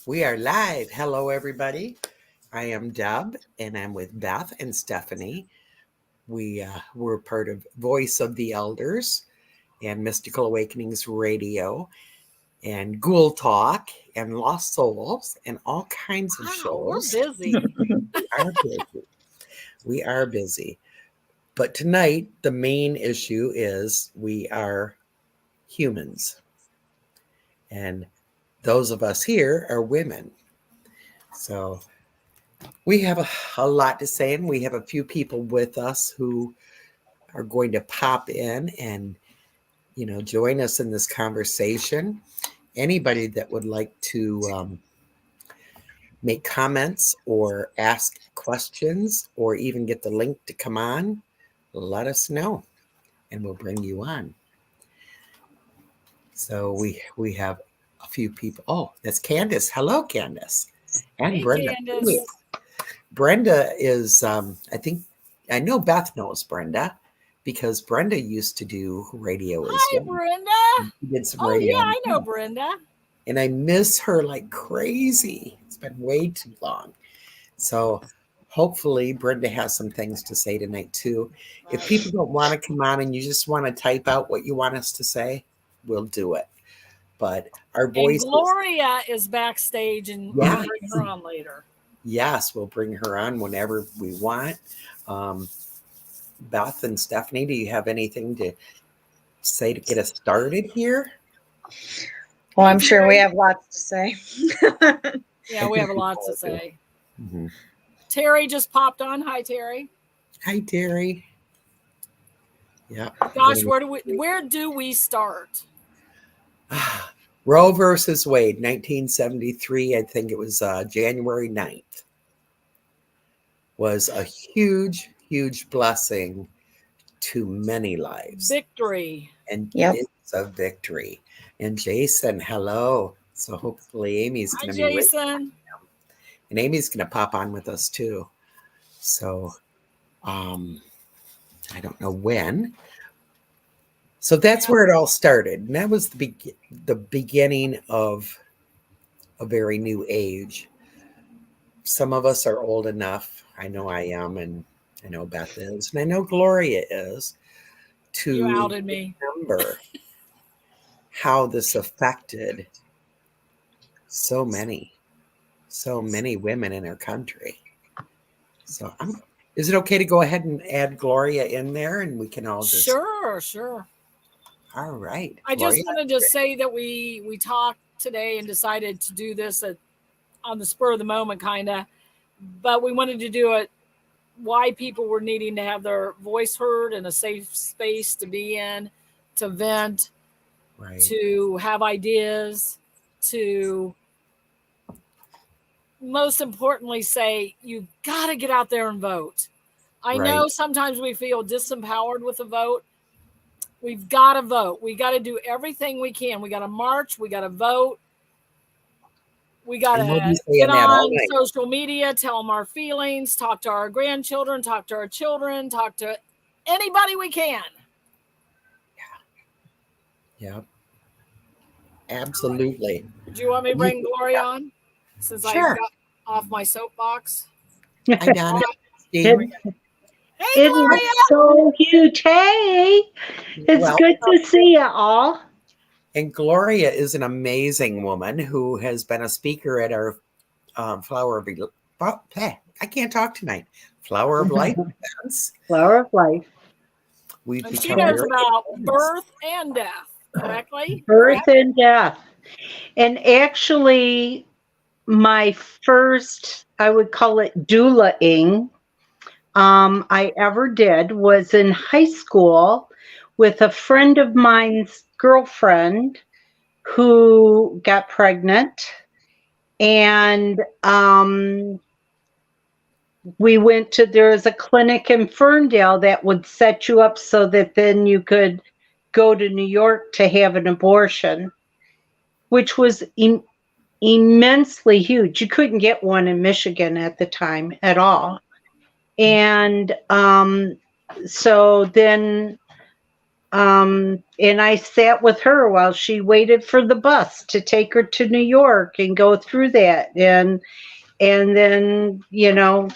We are live. Hello, everybody. I am Deb, and I'm with Beth and Stephanie. We're part of Voice of the Elders and Mystical Awakenings Radio and Ghoul Talk and Lost Souls and all kinds of shows. We're busy. We are busy. We are busy. But tonight, the main issue is we are humans. And those of us here are women. So we have a lot to say, and we have a few people with us who are going to pop in and, join us in this conversation. Anybody that would like to make comments or ask questions or even get the link to come on, let us know, and we'll bring you on. So we have a few people. Oh, that's Candace. Hello, Candace. And Hey, Brenda. Candace. Brenda is, I know Beth knows Brenda because Brenda used to do radio as Hi, well. Brenda. She did some Oh, radio. yeah, I know Brenda. And I miss her like crazy. It's been way too long. So hopefully Brenda has some things to say tonight too. If people don't want to come on and you just want to type out what you want us to say, we'll do it. But our voice. And Gloria is backstage, and we'll bring her on later. Yes, we'll bring her on whenever we want. Beth and Stephanie, do you have anything to say to get us started here? Well, I'm sure we have lots to say. Yeah, we have a lot to say. Mm-hmm. Terry just popped on. Hi, Terry. Hi, Terry. Yeah. Gosh, where do we start? Roe versus Wade, 1973. I think it was January 9th. Was a huge, huge blessing to many lives. Victory. And it's a victory. And Jason, hello. So hopefully Amy's going to be with Jason. And Amy's going to pop on with us too. So I don't know when. So that's where it all started. And that was the beginning of a very new age. Some of us are old enough. I know I am, and I know Beth is, and I know Gloria is, to you outed me. Remember how this affected so many women in our country. So is it okay to go ahead and add Gloria in there, and we can all just... Sure. All right. I just wanted to say that we talked today and decided to do this on the spur of the moment, kind of, but we wanted to do it why people were needing to have their voice heard and a safe space to be in, to vent, right, to have ideas, to most importantly say, you got to get out there and vote. I know sometimes we feel disempowered with a vote. We've got to vote. We got to do everything we can. We got to march. We got to vote. We got to get on social media, tell them our feelings, talk to our grandchildren, talk to our children, talk to anybody we can. Yeah. Absolutely. Do you want me to bring Gloria on? Since I got off my soapbox. I got it. Hey, Gloria. It's so huge. Hey, it's good to see you all. And Gloria is an amazing woman who has been a speaker at our Flower of I can't talk tonight. Flower of Life events. Flower of Life. She knows about birth and death, correctly? Birth and death. And actually, my first, I would call it doula-ing, I ever did was in high school with a friend of mine's girlfriend who got pregnant, and we went to, there was a clinic in Ferndale that would set you up so that then you could go to New York to have an abortion, which was immensely huge. You couldn't get one in Michigan at the time at all. And so then And I sat with her while she waited for the bus to take her to New York and go through that. And then,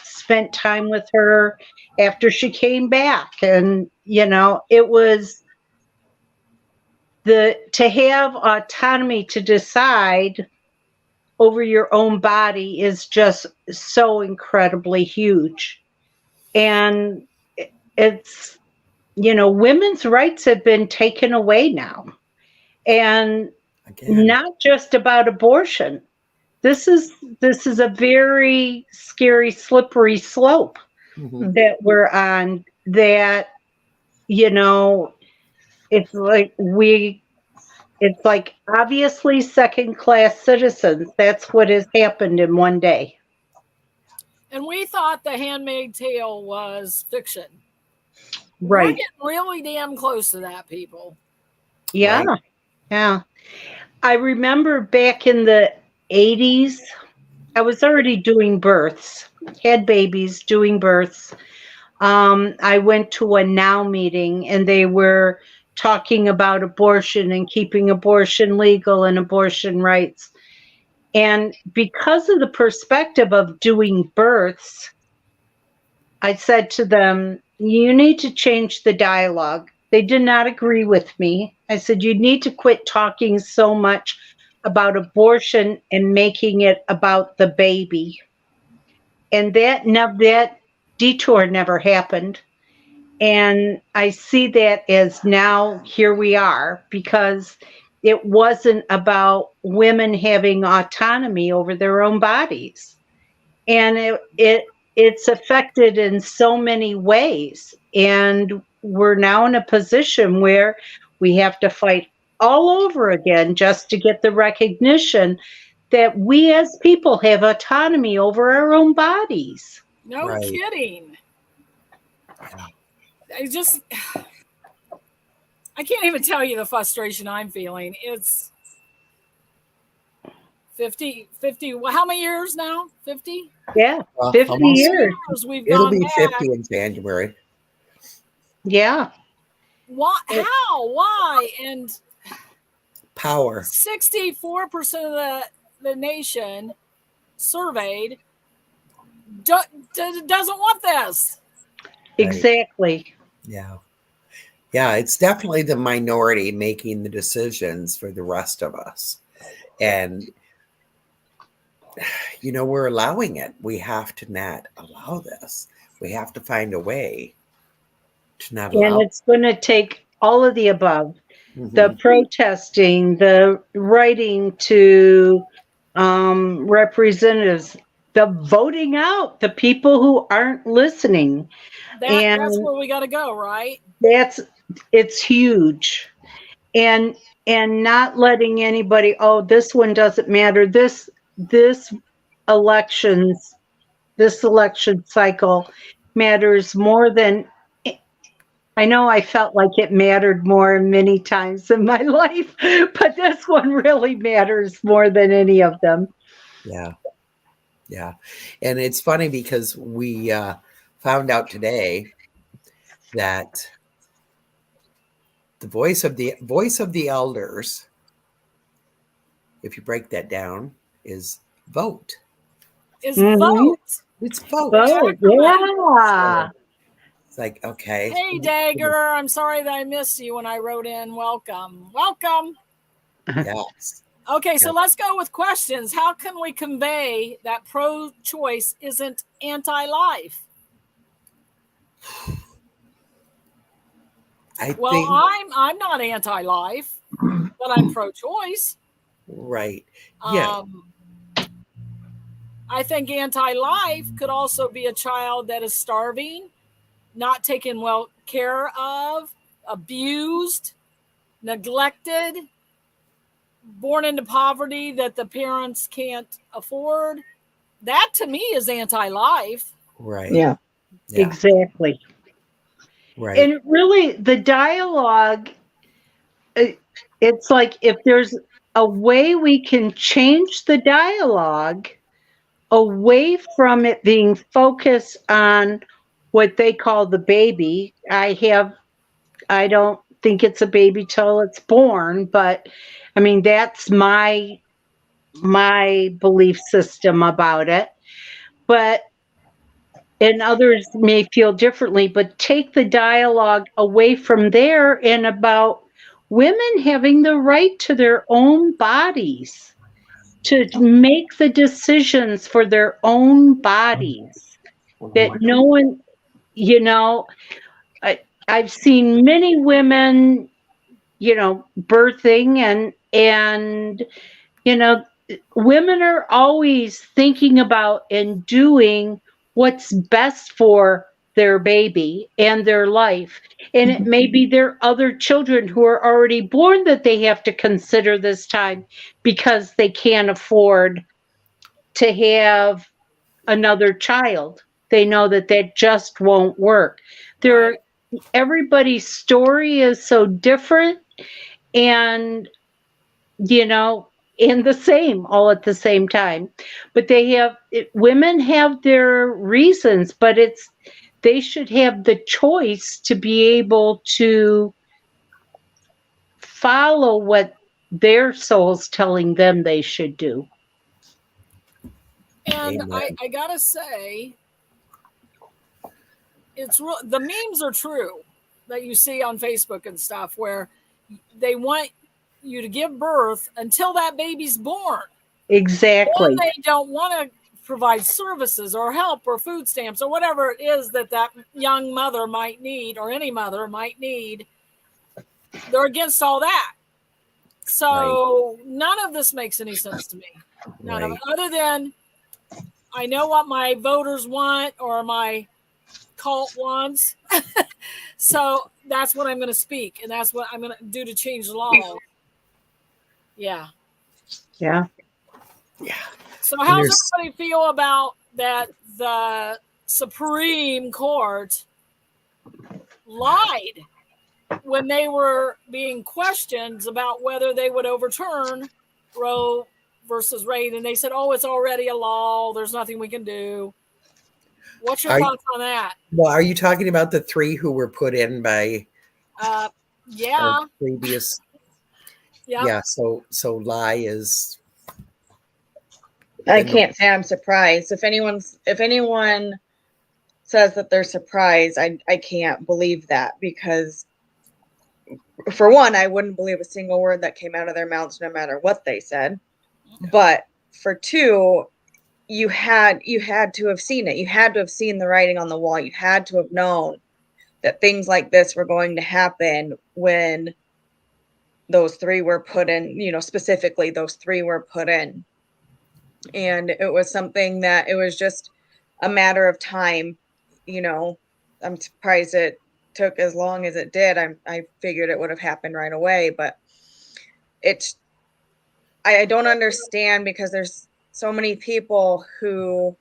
spent time with her after she came back. And, it was to have autonomy to decide over your own body is just so incredibly huge. And it's, women's rights have been taken away now. And Again. not just about abortion. This is a very scary, slippery slope Mhm. that we're on. That you know, it's like it's like obviously second class citizens. That's what has happened in one day. And we thought The Handmaid's Tale was fiction. We're Right. getting really damn close to that, people. Yeah. Right. Yeah. I remember back in the 80s, I was already doing births, had babies, doing births. I went to a NOW meeting and they were talking about abortion and keeping abortion legal and abortion rights. And because of the perspective of doing births, I said to them, you need to change the dialogue. They did not agree with me. I said, you need to quit talking so much about abortion and making it about the baby. And that detour never happened. And I see that as now here we are, because it wasn't about women having autonomy over their own bodies. And it's affected in so many ways. And we're now in a position where we have to fight all over again just to get the recognition that we as people have autonomy over our own bodies. No Right. kidding. Yeah. I can't even tell you the frustration I'm feeling. It's 50, how many years now? 50? Yeah, 50 Almost. years. We've It'll gone be back. 50 in January. Yeah. Why? How? Why? And Power. 64% of the nation surveyed doesn't want this. Right. Exactly. Yeah. Yeah, it's definitely the minority making the decisions for the rest of us. And, we're allowing it. We have to not allow this. We have to find a way to not And allow. it's going to take all of the above, the Mhm. protesting, the writing to representatives, the voting out, the people who aren't listening. That's And where we got to go, right? it's huge. And not letting anybody, oh, this one doesn't matter. This elections, this election cycle matters more than, I know I felt like it mattered more many times in my life, but this one really matters more than any of them. Yeah. Yeah. And it's funny because we found out today that the voice of the elders, if you break that down, is vote. Is Mhm. vote. It's vote. Oh, yeah. It's like, okay. Hey, Dagger, I'm sorry that I missed you when I wrote in. Welcome. Welcome. Yes. Okay, so Yeah. let's go with questions. How can we convey that pro choice isn't anti life? Well, think I'm not anti life, but I'm pro choice. right. Yeah. I think anti life could also be a child that is starving, not taken well care of, abused, neglected, born into poverty that the parents can't afford. That to me is anti life. Right. Yeah, Yeah. exactly. Right. And really, the dialogue, it's like if there's a way we can change the dialogue away from it being focused on what they call the baby. I don't think it's a baby till it's born, but I mean, that's my belief system about it. But and others may feel differently, but take the dialogue away from there and about women having the right to their own bodies, to make the decisions for their own bodies. That no one, you know, I've seen many women, birthing and you know, women are always thinking about and doing what's best for their baby and their life. And it may be their other children who are already born that they have to consider this time because they can't afford to have another child. They know that that just won't work. There, Right. everybody's story is so different, and you know, and the same all at the same time. But women have their reasons, but they should have the choice to be able to follow what their soul's telling them they should do. And Amen. I gotta say, the memes are true that you see on Facebook and stuff where they want you to give birth until that baby's born. Exactly. Then they don't want to provide services or help or food stamps or whatever it is that young mother might need, or any mother might need. They're against all that. So none of this makes any sense to me. None of it. Other than I know what my voters want or my cult wants. So that's what I'm going to speak, and that's what I'm going to do to change the law. Yeah. Yeah. Yeah. So how's everybody feel about that the Supreme Court lied when they were being questioned about whether they would overturn Roe versus Wade, and they said, "Oh, it's already a law. There's nothing we can do." What's your thoughts on that? Well, are you talking about the 3 who were put in by Yeah. our previous? Yep. Yeah. So lie is. I can't say I'm surprised. If anyone says that they're surprised, I can't believe that, because for one, I wouldn't believe a single word that came out of their mouths, no matter what they said. But for two, you had to have seen it. You had to have seen the writing on the wall. You had to have known that things like this were going to happen when those 3 were put in, specifically those 3 were put in. And it was something that it was just a matter of time. I'm surprised it took as long as it did. I figured it would have happened right away, but I don't understand, because there's so many people who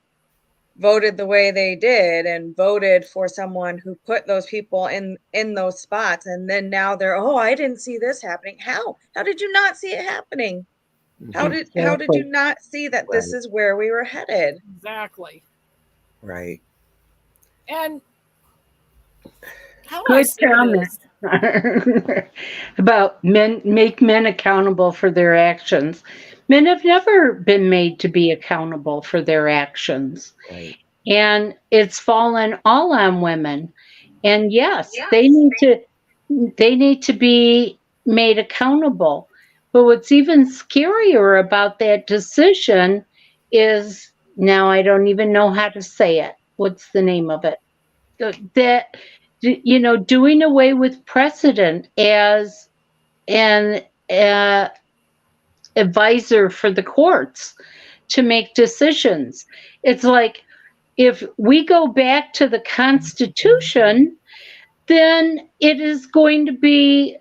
voted the way they did and voted for someone who put those people in those spots, and then now they're, oh, I didn't see this happening. How did you not see it happening? How did you not see that this is where we were headed? Exactly. Right. And how good comment about make men accountable for their actions. Men have never been made to be accountable for their actions. Right. And it's fallen all on women. And yes, they need to be made accountable. But what's even scarier about that decision is, now I don't even know how to say it. What's the name of it? That, doing away with precedent as an advisor for the courts to make decisions. It's like, if we go back to the Constitution, then it is going to be,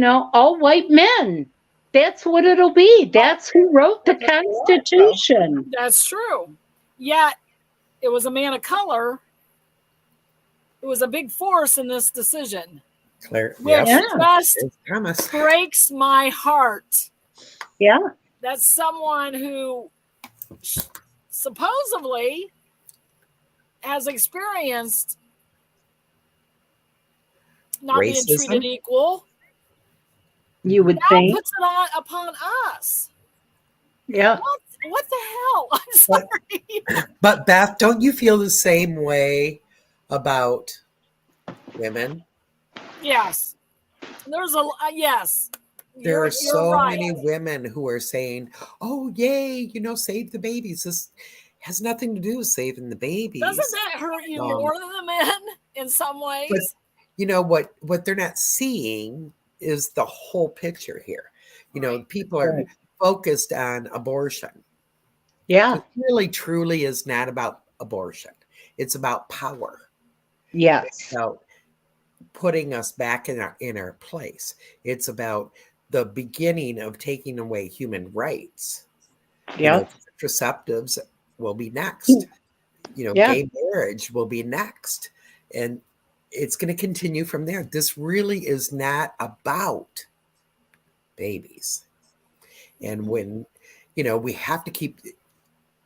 all white men. That's what it'll be. That's who wrote the Constitution. That's true. Yet it was a man of color. It was a big force in this decision. Claire, which just breaks my heart. Yeah. That's someone who supposedly has experienced not racism? being treated equal. You would Now think. puts it on upon us. Yeah. What the hell? I'm But, sorry. but Beth, don't you feel the same way about women? Yes. There's a yes. There are You're so right. many women who are saying, "Oh, yay, save the babies." This has nothing to do with saving the Doesn't babies. that hurt you Um, more than the men in some but ways? what they're not seeing is the whole picture here. Right. People are Right. focused on abortion. Yeah. It really truly is not about abortion. It's about power. It's Yes. about putting us back in our place. It's about the beginning of taking away human rights. Yeah. Contraceptives will be next. Yeah. Gay marriage will be next. And it's going to continue from there. This really is not about babies. And when, we have to keep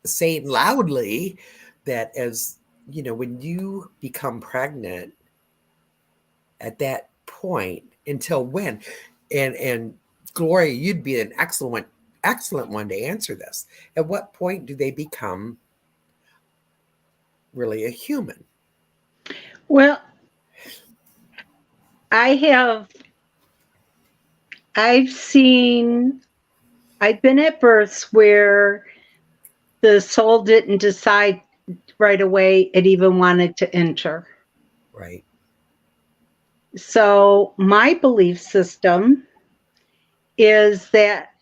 saying loudly that when you become pregnant at that point, until when? And Gloria, you'd be an excellent one to answer this. At what point do they become really a human? Well, I've been at births where the soul didn't decide right away it even wanted to enter. Right. So my belief system is that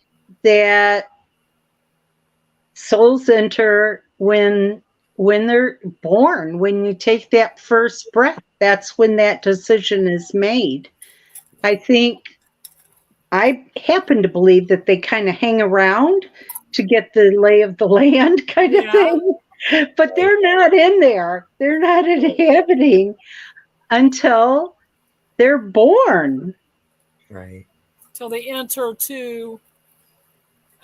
souls enter when they're born, when you take that first breath. That's when that decision is made. I happen to believe that they kind of hang around to get the lay of the land kind of Yeah. thing, but they're not in there. They're not inhabiting until they're born. Right. Till they enter to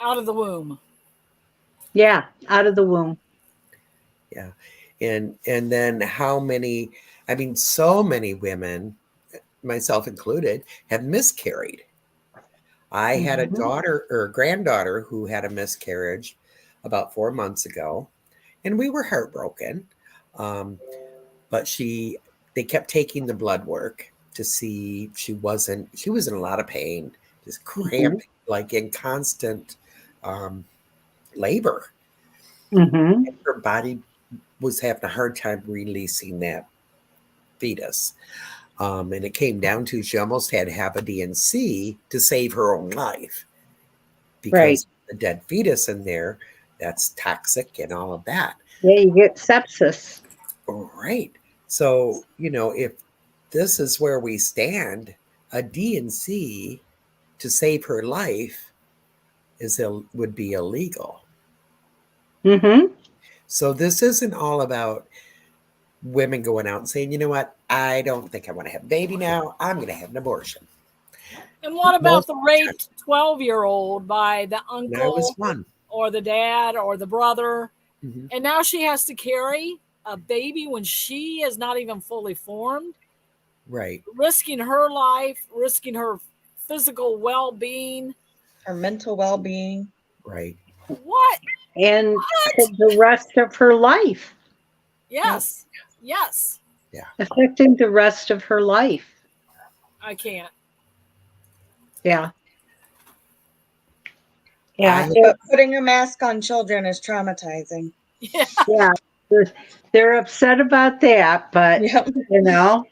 out of the womb. Yeah, out of the womb. Yeah. And then how many, so many women, myself included, have miscarried. I had a Mhm. daughter or a granddaughter who had a miscarriage about 4 months ago, and we were heartbroken. Um, but they kept taking the blood work to see she was in a lot of pain, just Mhm. cramping, like in constant labor. Mhm. Her body was having a hard time releasing that fetus. And it came down to she almost had to have a DNC to save her own life Right. because the dead fetus in there, that's toxic and all of that. Yeah, you get sepsis. Right. So, if this is where we stand, a DNC to save her life would be illegal. Mhm. So this isn't all about women going out and saying, you know what, I don't think I want to have a baby now. I'm going to have an abortion. And what about Most the of the time, raped 12-year-old by the and I was uncle one. or the dad or the brother? Mm-hmm. And now she has to carry a baby when she is not even fully formed, Right. risking her life, risking her physical well being. Her mental well-being. Right. What? And for What? the rest of her life, Yep. Yes. Yes. Yeah. affecting the rest of her life. I can't. Yeah. I Yeah. But putting a mask on children is traumatizing. Yeah. Yeah. They're upset about that, but Yep. you know,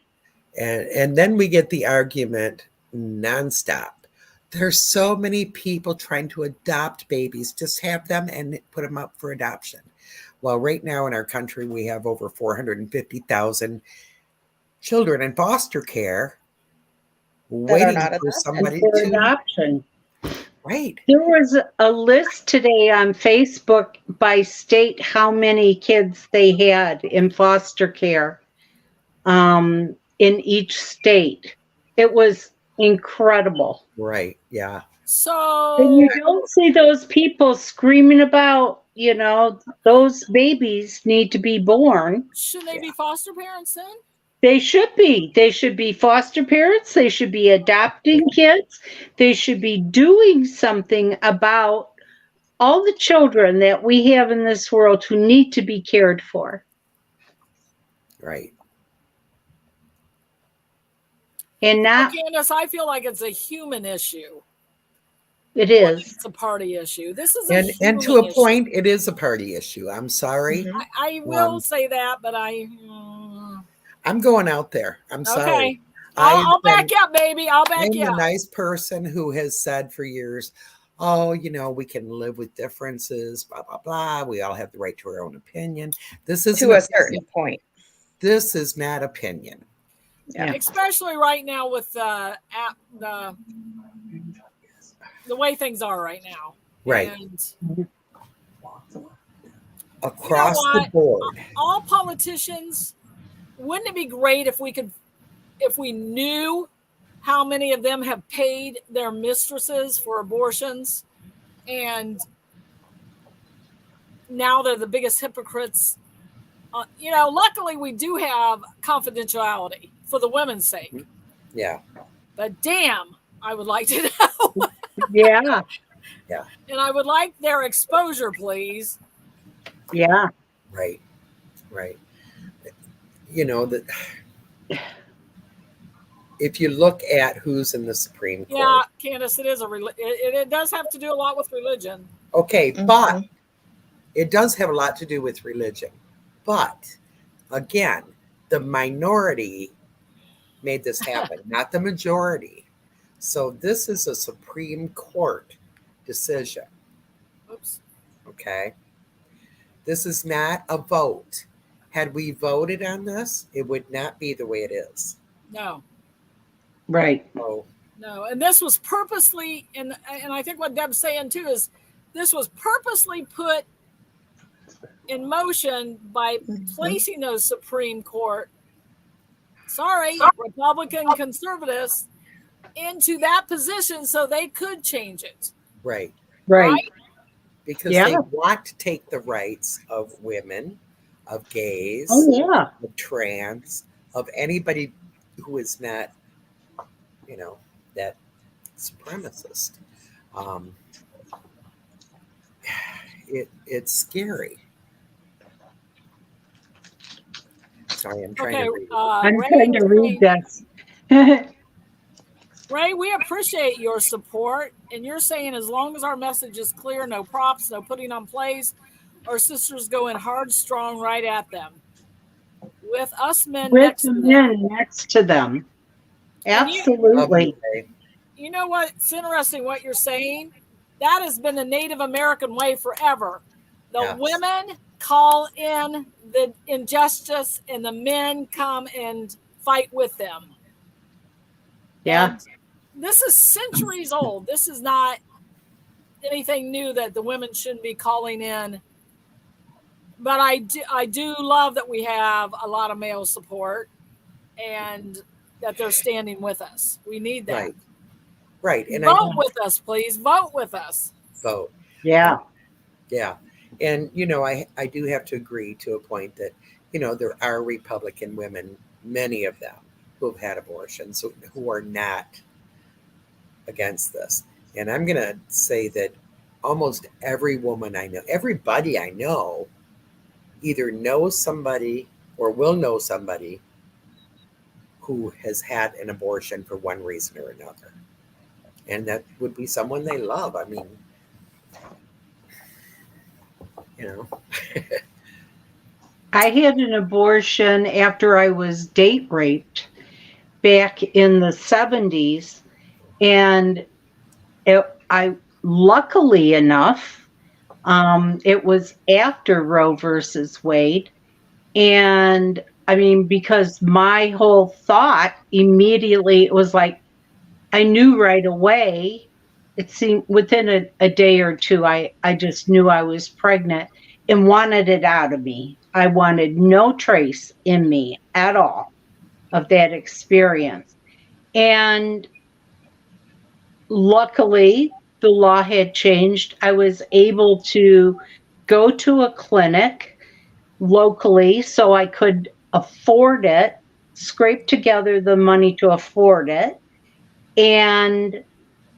and then we get the argument nonstop. There's so many people trying to adopt babies. Just have them and put them up for adoption. Well, right now in our country, we have over 450,000 children in foster care That are waiting not for adopted. and somebody for to. adoption. Right. There was a list today on Facebook by state how many kids they had in foster care in each state. It was incredible. Right. Yeah. And you So, don't see those people screaming about, those babies need to be born. should they Yeah. be foster parents then? They should be. They should be foster parents. They should be adopting kids. They should be doing something about all the children that we have in this world who need to be cared for. Right. And not, Candace, I feel like it's a human issue. it is. It's a party issue. This is a And to a point, it is a party issue. I'm sorry. Mhm. I will say that, but I'm going out there. I'm sorry. okay. I'll back you up, baby. I'll back I'm you a up. nice person who has said for years, oh, we can live with differences, blah, blah, blah. We all have the right to our own opinion. This is To a certain point. This is not opinion. Yeah. Especially right now with the way things are right now. Right. And Across the board. All politicians, wouldn't it be great if we knew how many of them have paid their mistresses for abortions, and now they're the biggest hypocrites. Luckily we do have confidentiality for the women's sake. Yeah. But damn, I would like to know. Yeah. Yeah. And I would like their exposure, please. Yeah. Right. That if you look at who's in the Supreme Court. Yeah, Candace, it does have to do a lot with religion. Okay, but it does have a lot to do with religion. But again, the minority made this happen, not the majority. So this is a Supreme Court decision. Oops. Okay. This is not a vote. Had we voted on this, it would not be the way it is. No. Right. So, No. And this was purposely, and I think what Deb's saying too is this was purposely put in motion by placing those Supreme Court, Republican conservatives, into that position so they could change it. right. Because they want to take the rights of women, of gays, of trans, of anybody who is not, that supremacist. It's scary. Sorry, I'm trying to read. I'm trying to read this. Ray, we appreciate your support, and you're saying as long as our message is clear, no props, no putting on plays, our sisters go in hard, strong, right at them. With us men next to them. Absolutely. You know what's interesting what you're saying? That has been the Native American way forever. The women call in the injustice and the men come and fight with them. Yeah. And this is centuries old. This is not anything new that the women shouldn't be calling in. But I do love that we have a lot of male support and that they're standing with us. We need that. Right. And vote with us, please. Vote with us. Vote. Yeah. Yeah. And, I do have to agree to a point that, there are Republican women, many of them, who have had abortions, who are not against this. And I'm going to say that almost every woman I know, everybody I know, either knows somebody or will know somebody who has had an abortion for one reason or another. And that would be someone they love. I mean, I had an abortion after I was date raped back in the 70s. And luckily enough, it was after Roe versus Wade. And I mean, because my whole thought immediately, it was like, I knew right away, it seemed within a day or two, I just knew I was pregnant and wanted it out of me. I wanted no trace in me at all of that experience. And luckily, the law had changed. I was able to go to a clinic locally so I could afford it scrape together the money to afford it. And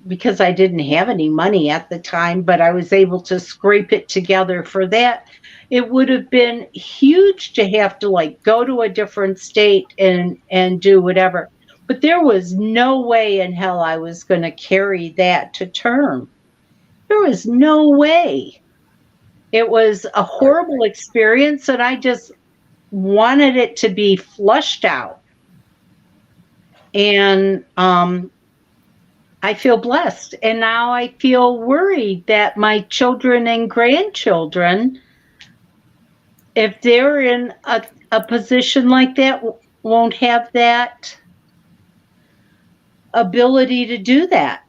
because I didn't have any money at the time, but I was able to scrape it together for that. It would have been huge to have to like go to a different state and do whatever. But there was no way in hell I was going to carry that to term. There was no way. It was a horrible experience, and I just wanted it to be flushed out. And I feel blessed. And now I feel worried that my children and grandchildren, if they're in a position like that, won't have that ability to do that.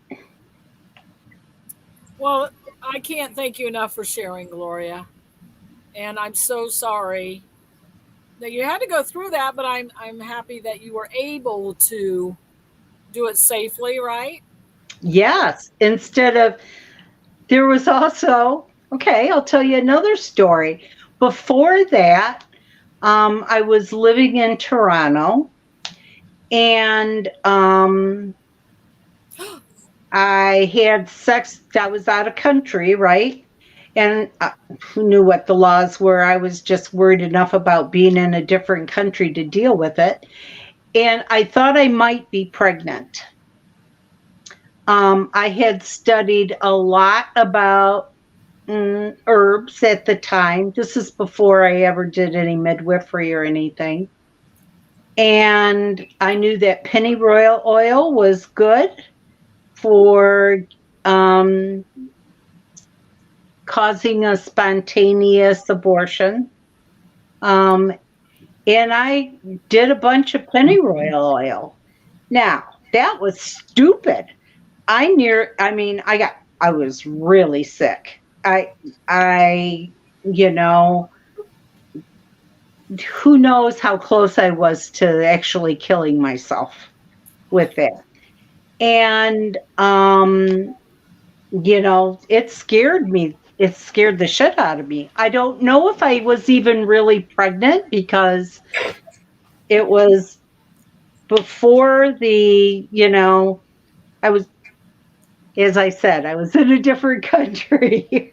Well, I can't thank you enough for sharing, Gloria. And I'm so sorry that you had to go through that, but I'm happy that you were able to do it safely, right? Yes. Instead of, there was also, okay, I'll tell you another story. Before that, I was living in Toronto, and I had sex. I was out of country, right? And who knew what the laws were? I was just worried enough about being in a different country to deal with it. And I thought I might be pregnant. I had studied a lot about herbs at the time. This is before I ever did any midwifery or anything. And I knew that pennyroyal oil was good for causing a spontaneous abortion. And I did a bunch of pennyroyal oil. Now, that was stupid. I was really sick. Who knows how close I was to actually killing myself with it. And, it scared me. It scared the shit out of me. I don't know if I was even really pregnant because it was before I was, as I said, I was in a different country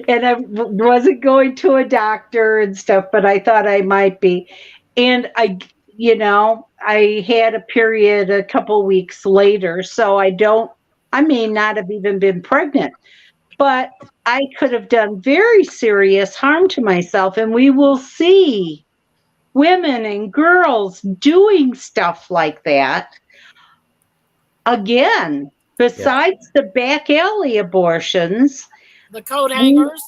and I wasn't going to a doctor and stuff, but I thought I might be. And I had a period a couple weeks later, so I may not have even been pregnant, but I could have done very serious harm to myself. And we will see women and girls doing stuff like that again. Besides the back alley abortions, the coat hangers.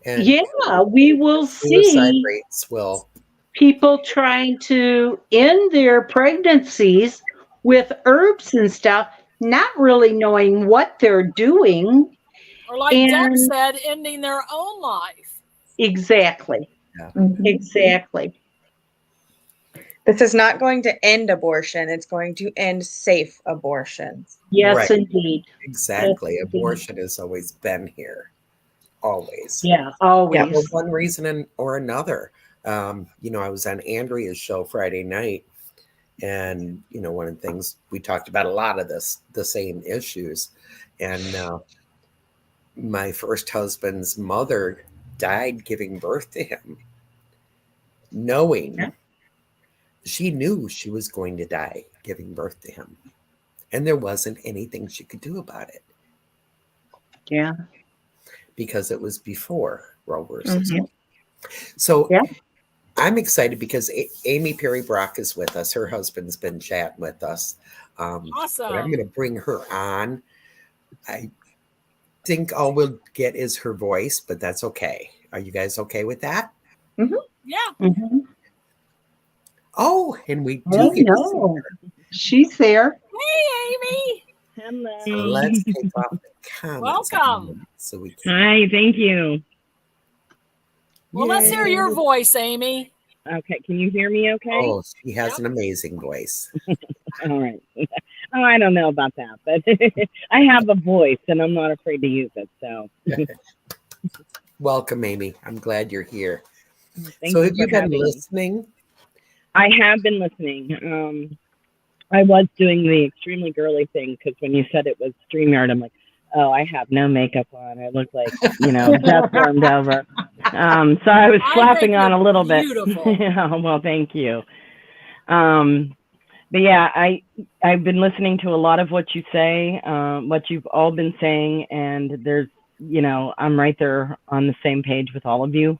We will see rates will. People trying to end their pregnancies with herbs and stuff, not really knowing what they're doing. Or like Deb said, ending their own life. Exactly. Yeah. Exactly. This is not going to end abortion. It's going to end safe abortions. Yes, right. Indeed. Exactly. Yes, abortion has always been here. Always. Yeah, always. Yeah, for one reason or another. I was on Andrea's show Friday night, and, one of the things we talked about a lot of the same issues. And my first husband's mother died giving birth to him, knowing she knew she was going to die giving birth to him. And there wasn't anything she could do about it. Yeah. Because it was before Roe versus Wade. So I'm excited because Amy Perry Brock is with us. Her husband's been chatting with us. Awesome. But I'm going to bring her on. I think all we'll get is her voice, but that's okay. Are you guys okay with that? Mm-hmm. Yeah. Mm-hmm. Oh, and we do get to see her. She's there. Hey, Amy. Hello. So let's take off the comments. Welcome. So we can... Hi, thank you. Well, let's hear your voice, Amy. Okay, can you hear me okay? Oh, she has an amazing voice. All right. Oh, I don't know about that, but I have a voice and I'm not afraid to use it. So welcome, Amy. I'm glad you're here. Thank so you have you for been having me. listening I have been listening. I was doing the extremely girly thing because when you said it was StreamYard, I'm like, oh, I have no makeup on. I look like, just warmed over. So I was I slapping think on you're a little bit. beautiful. Yeah, well, thank you. But yeah, I've been listening to a lot of what you say, what you've all been saying, and there's, I'm right there on the same page with all of you.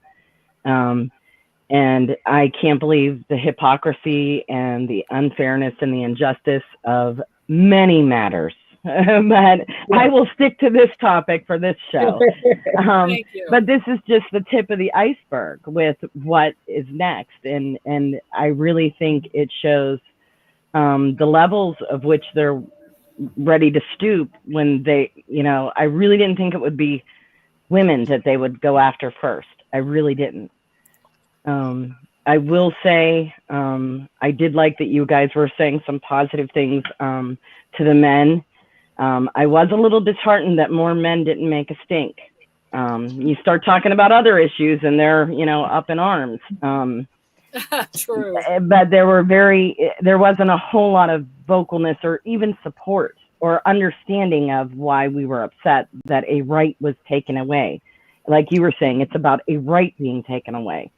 And I can't believe the hypocrisy and the unfairness and the injustice of many matters. But I will stick to this topic for this show. Thank you. But this is just the tip of the iceberg with what is next. And I really think it shows the levels of which they're ready to stoop when they, I really didn't think it would be women that they would go after first. I really didn't. I will say I did like that you guys were saying some positive things to the men. I was a little disheartened that more men didn't make a stink. You start talking about other issues and they're, up in arms. True. But there wasn't a whole lot of vocalness or even support or understanding of why we were upset that a right was taken away. Like you were saying, it's about a right being taken away.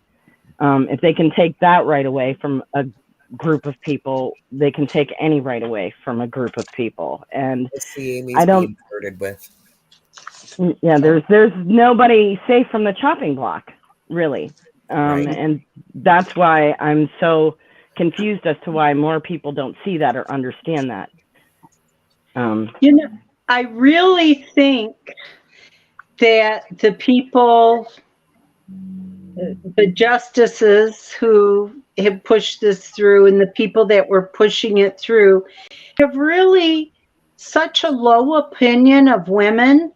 If they can take that right away from a group of people, they can take any right away from a group of people. And I don't being flirted with. Yeah, there's nobody safe from the chopping block, really. Right. And that's why I'm so confused as to why more people don't see that or understand that. I really think that the people, the justices who have pushed this through and the people that were pushing it through have really such a low opinion of women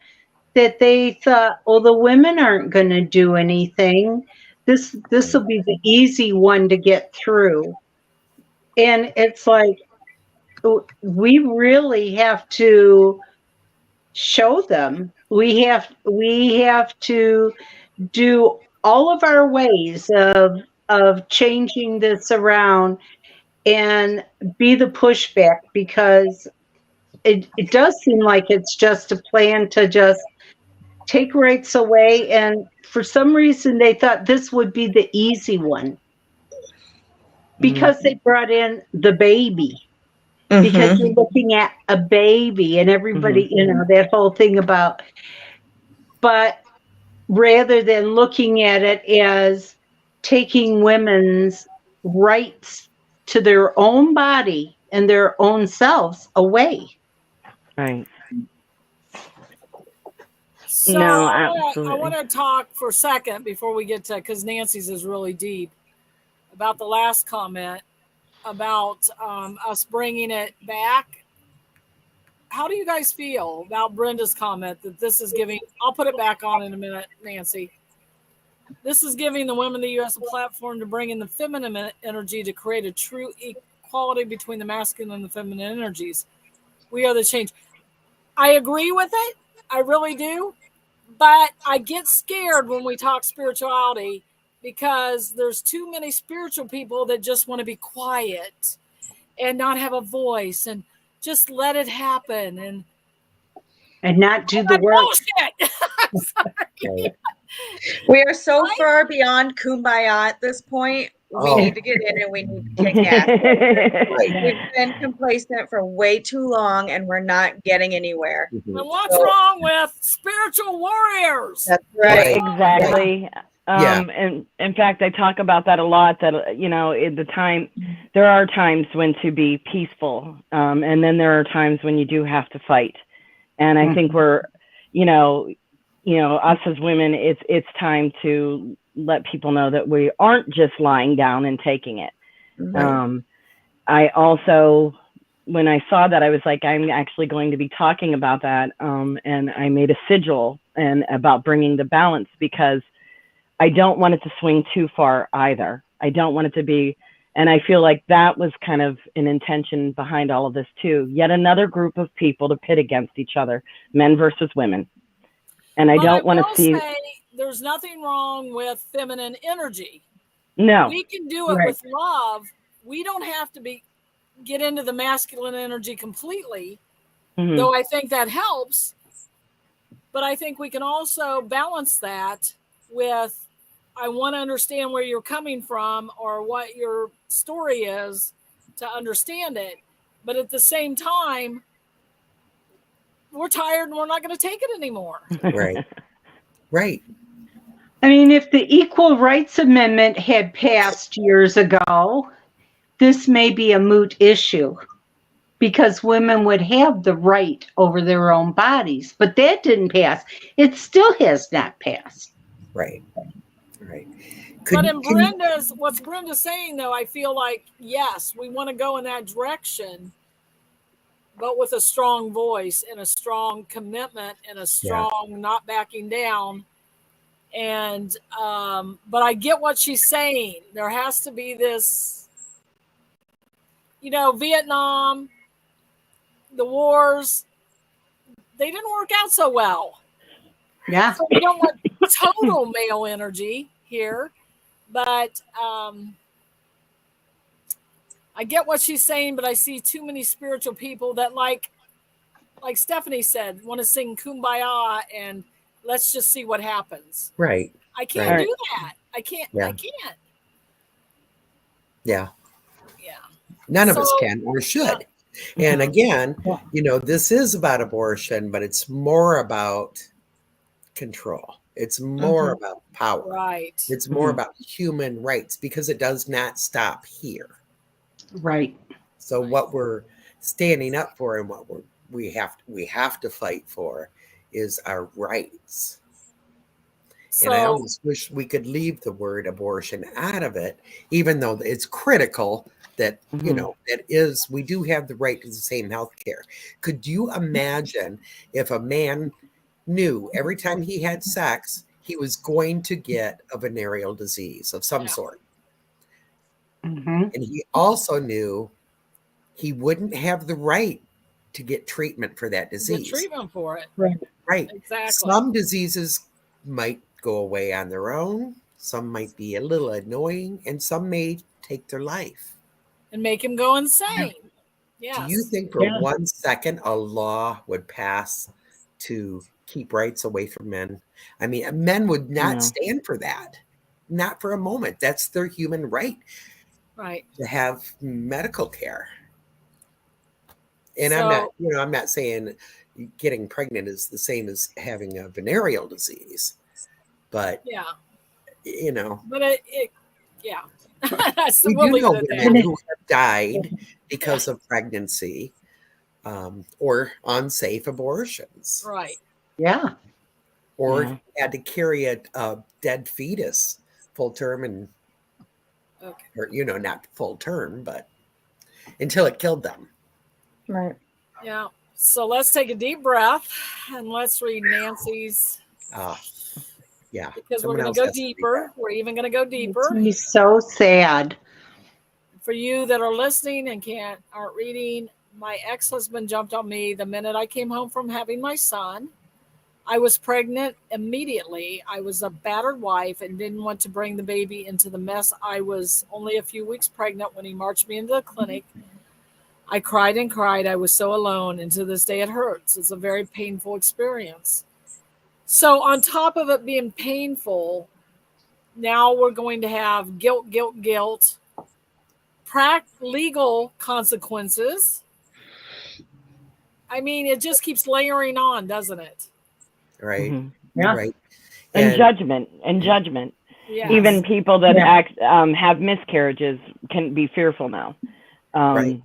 that they thought, well, the women aren't going to do anything. This will be the easy one to get through. And it's like, we really have to show them. We have to do all of our ways of changing this around and be the pushback, because it does seem like it's just a plan to just take rights away. And for some reason, they thought this would be the easy one because they brought in the baby. Because you're looking at a baby and everybody, that whole thing about, but rather than looking at it as taking women's rights to their own body and their own selves away. Right. So No, I absolutely. want to talk for a second before we get to, because Nancy's is really deep, about the last comment about us bringing it back. How do you guys feel about Brenda's comment that this is giving, I'll put it back on in a minute, Nancy. This is giving the women of the U.S. a platform to bring in the feminine energy to create a true equality between the masculine and the feminine energies. We are the change. I agree with it. I really do. But I get scared when we talk spirituality because there's too many spiritual people that just want to be quiet and not have a voice and just let it happen and not do the work. Bullshit. I'm sorry. We are so far beyond kumbaya at this point. We need to get in and we need to kick ass. We've been complacent for way too long and we're not getting anywhere. And what's wrong with spiritual warriors? That's right. Exactly. And in fact, I talk about that a lot, that, there are times when to be peaceful. And then there are times when you do have to fight. And I think we're, us as women, it's time to let people know that we aren't just lying down and taking it. Right. I also, when I saw that, I was like, I'm actually going to be talking about that. And I made a sigil and about bringing the balance, because I don't want it to swing too far either. I don't want it to be, and I feel like that was kind of an intention behind all of this too. Yet another group of people to pit against each other, men versus women. And I don't want to see. There's nothing wrong with feminine energy. No. We can do it with love we don't have to get into the masculine energy completely, Mhm. though I think that helps. But I think we can also balance that with, I want to understand where you're coming from or what your story is to understand it. But at the same time, we're tired and we're not going to take it anymore. Right. Right. I mean, if the Equal Rights Amendment had passed years ago, this may be a moot issue because women would have the right over their own bodies. But that didn't pass. It still has not passed. Right. Right. But in what's Brenda's saying, though, I feel like, yes, we want to go in that direction, but with a strong voice and a strong commitment and a strong not backing down. And, but I get what she's saying. There has to be this, Vietnam, the wars, they didn't work out so well. Yeah. So we don't want total male energy here, but I get what she's saying, but I see too many spiritual people that like Stephanie said, want to sing Kumbaya and let's just see what happens. Right. I can't do that. I can't. Yeah. I can't. Yeah. Yeah. None of us can or should. Yeah. And again, this is about abortion, but it's more about control. It's more about power. Right. It's more about human rights because it does not stop here. Right. So what we're standing up for and what we have to fight for is our rights. So, and I almost wish we could leave the word abortion out of it, even though it's critical that, we do have the right to the same health care. Could you imagine if a man knew every time he had sex, he was going to get a venereal disease of some sort? And he also knew he wouldn't have the right to get treatment for that disease. Get treatment for it. Right. Exactly. Some diseases might go away on their own. Some might be a little annoying, and some may take their life. And make him go insane. Yes. Do you think for 1 second a law would pass to keep rights away from men? I mean, men would not stand for that. Not for a moment. That's their human right. Right. To have medical care. And So, I'm not saying getting pregnant is the same as having a venereal disease, but but that's the we we'll do leave know it at women that. who have died because of pregnancy or unsafe abortions. Right. Yeah. Or had to carry a dead fetus full term and or not full term, but until it killed them. Right. Yeah. So let's take a deep breath and let's read Nancy's. Yeah. Because we're going to go deeper. We're even going to go deeper. He's so sad. For you that are listening and aren't reading, my ex-husband jumped on me the minute I came home from having my son. I was pregnant immediately. I was a battered wife and didn't want to bring the baby into the mess. I was only a few weeks pregnant when he marched me into the clinic. I cried and cried. I was so alone, and to this day it hurts. It's a very painful experience. So on top of it being painful, now we're going to have guilt, legal consequences. I mean, it just keeps layering on, doesn't it? Right. Yeah. Right. And judgment. Yes. Even people that have miscarriages can be fearful now. Right.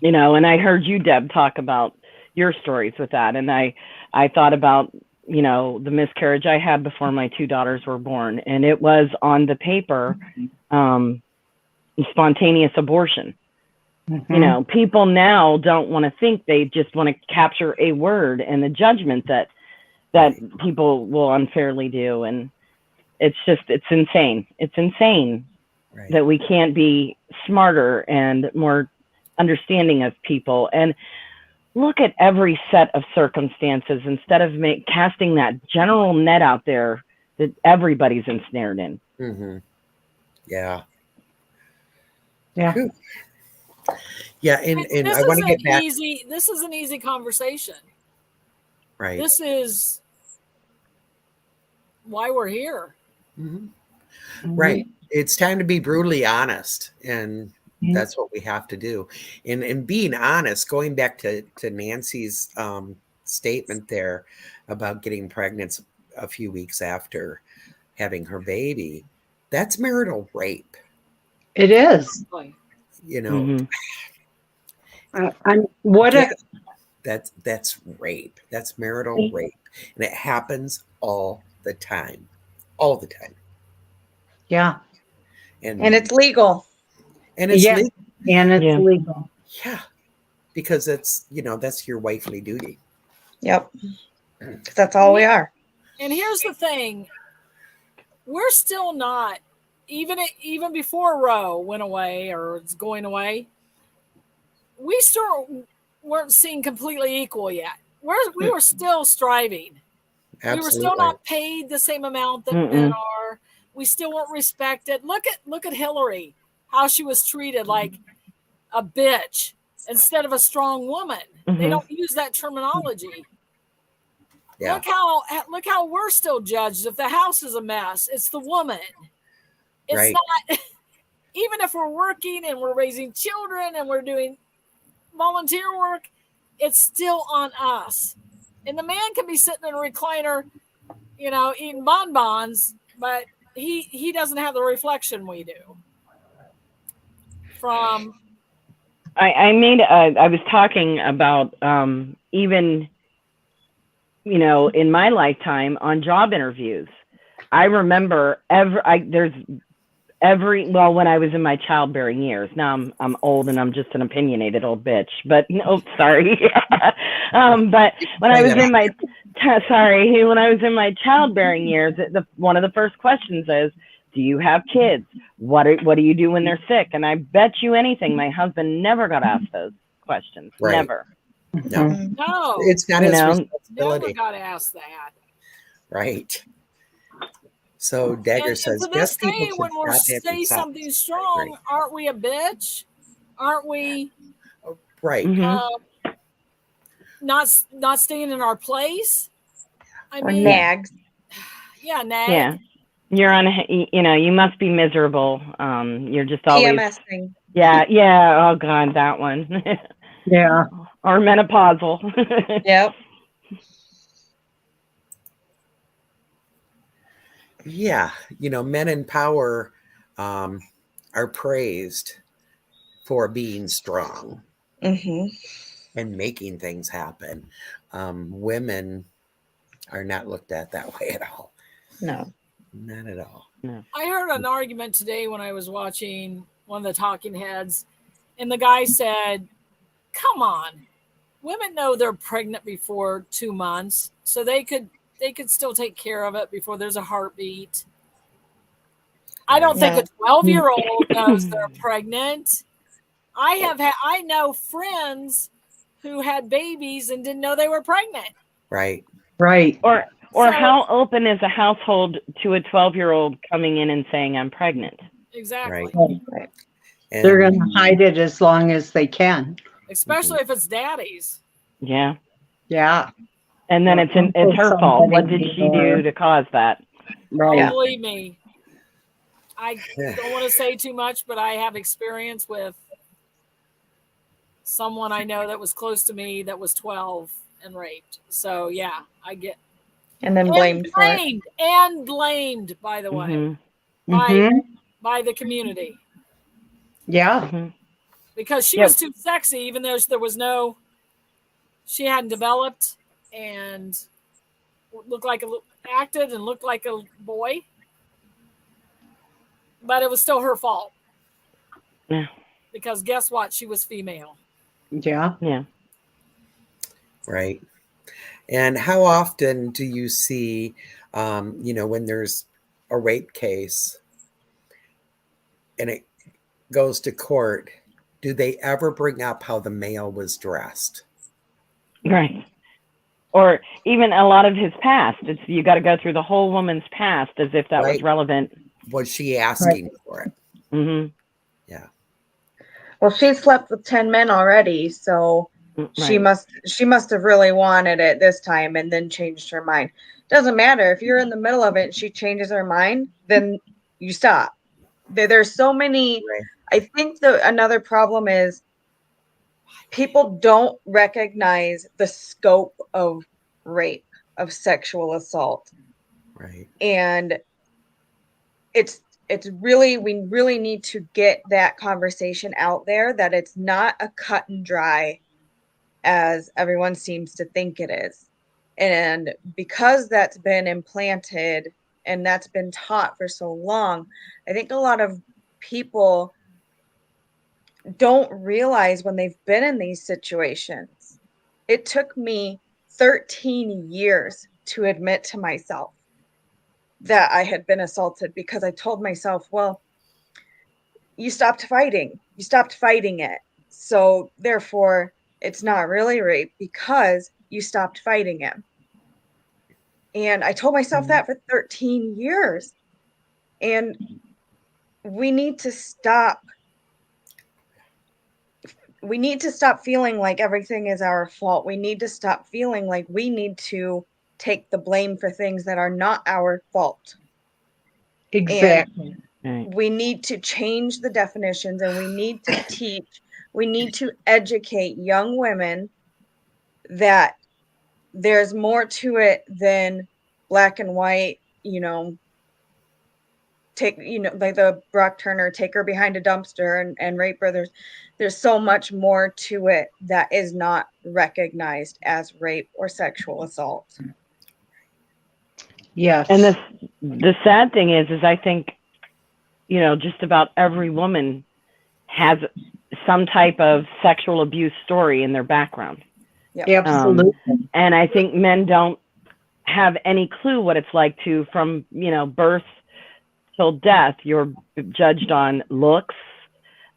And I heard you, Deb, talk about your stories with that. And I thought about, the miscarriage I had before my 2 daughters were born. And it was on the paper, spontaneous abortion. People now don't want to think, they just want to capture a word and the judgment that people will unfairly do. And it's insane. It's insane that we can't be smarter and more understanding of people and look at every set of circumstances instead of casting that general net out there that everybody's ensnared in. Yeah. Yeah. Whew. Yeah, and This I want to is get an back. easy. This is an easy conversation. Right. This is why we're here. Mhm. Mhm. Right. It's time to be brutally honest, and Mhm. that's what we have to do. And being honest, going back to Nancy's statement there about getting pregnant a few weeks after having her baby, that's marital rape. It is. Like, You know, What yeah, a that's rape. That's marital rape, and it happens all the time, all the time. yeah. And it's legal. It's Yeah. legal. And it's Yeah. legal. Yeah, because that's your wifely duty. Yep. 'Cause that's all we are. and here's the thing: we're still not even before Roe went away or it's going away. We still weren't seen completely equal yet. We were still striving. We were still Absolutely. not paid the same amount that men are. We still weren't respected. Look at Hillary, how she was treated like a bitch instead of a strong woman. They don't use that terminology. Yeah. Look how we're still judged. If the house is a mess, it's the woman. It's Right. not. Even if we're working and we're raising children and we're doing volunteer work, it's still on us. And the man can be sitting in a recliner, eating bonbons, but he doesn't have the reflection we do. From I was talking about even in my lifetime on job interviews. I remember when I was in my childbearing years. Now I'm old and I'm just an opinionated old bitch. But no, sorry. But when I was in my childbearing years, one of the first questions is, do you have kids? What do you do when they're sick? And I bet you anything, my husband never got asked those questions. Right. Never. No, no, it's not You his know, never responsibility. got asked that. Right. So Dagger And says to yes, this people day, should when we stop having say sex. something I agree. strong, aren't we a bitch? Aren't we Right. not staying in our place? I Or mean, nags. yeah, nag. Yeah. You're on, you must be miserable. You're just always, PMS thing. yeah. Oh God, that one. Yeah. Or menopausal. Yep. Yeah. Men in power are praised for being strong Mm-hmm. and making things happen. Women are not looked at that way at all. No. Not at all. No. I heard an argument today when I was watching one of the talking heads, and the guy said, "Come on, women know they're pregnant before 2 months, so they could still take care of it before there's a heartbeat." I don't think No. a 12-year-old knows they're pregnant. I know friends who had babies and didn't know they were pregnant. Right. Right. Or So- how open is a household to a 12-year-old coming in and saying, I'm pregnant? Exactly. Right. And They're going to hide it as long as they can. Especially if it's daddy's. Yeah. Yeah. And then it's her fault. What did she do to cause that? Right. Oh, believe me, I don't want to say too much, but I have experience with someone I know that was close to me that was 12 and raped. So yeah, I get And then blamed for it. and blamed, by the way, Mm-hmm. by the community. Yeah. Mm-hmm. Because she Yep. was too sexy, even though she hadn't developed and acted and looked like a boy. But it was still her fault. Yeah. Because guess what? She was female. Yeah. Yeah. Right. And how often do you see, when there's a rape case and it goes to court, do they ever bring up how the male was dressed? Right. Or even a lot of his past. You got to go through the whole woman's past as if that was Right. relevant. Was she asking for it? Mm-hmm. Yeah. well, she slept with 10 men already, so she Right. must have really wanted it this time and then changed her mind. Doesn't matter if you're in the middle of it and she changes her mind, then you stop. There's so many. Right. I think another problem is people don't recognize the scope of rape, of sexual assault. Right. And it's really, we really need to get that conversation out there, that it's not a cut and dry as everyone seems to think it is. And because that's been implanted and that's been taught for so long, I think a lot of people don't realize when they've been in these situations. It took me 13 years to admit to myself that I had been assaulted, because I told myself, well, you stopped fighting. You stopped fighting it. So therefore, it's not really rape because you stopped fighting it. And I told myself that for 13 years. And we need to stop. We need to stop feeling like everything is our fault. We need to stop feeling like we need to take the blame for things that are not our fault. Exactly. And we need to change the definitions, and we need to teach, we need to educate young women that there's more to it than black and white, take, like the Brock Turner, take her behind a dumpster and rape her. There's so much more to it that is not recognized as rape or sexual assault. Yes. And the sad thing is I think, just about every woman has some type of sexual abuse story in their background. Yep. Absolutely. And I think men don't have any clue what it's like to, from, birth till death, you're judged on looks,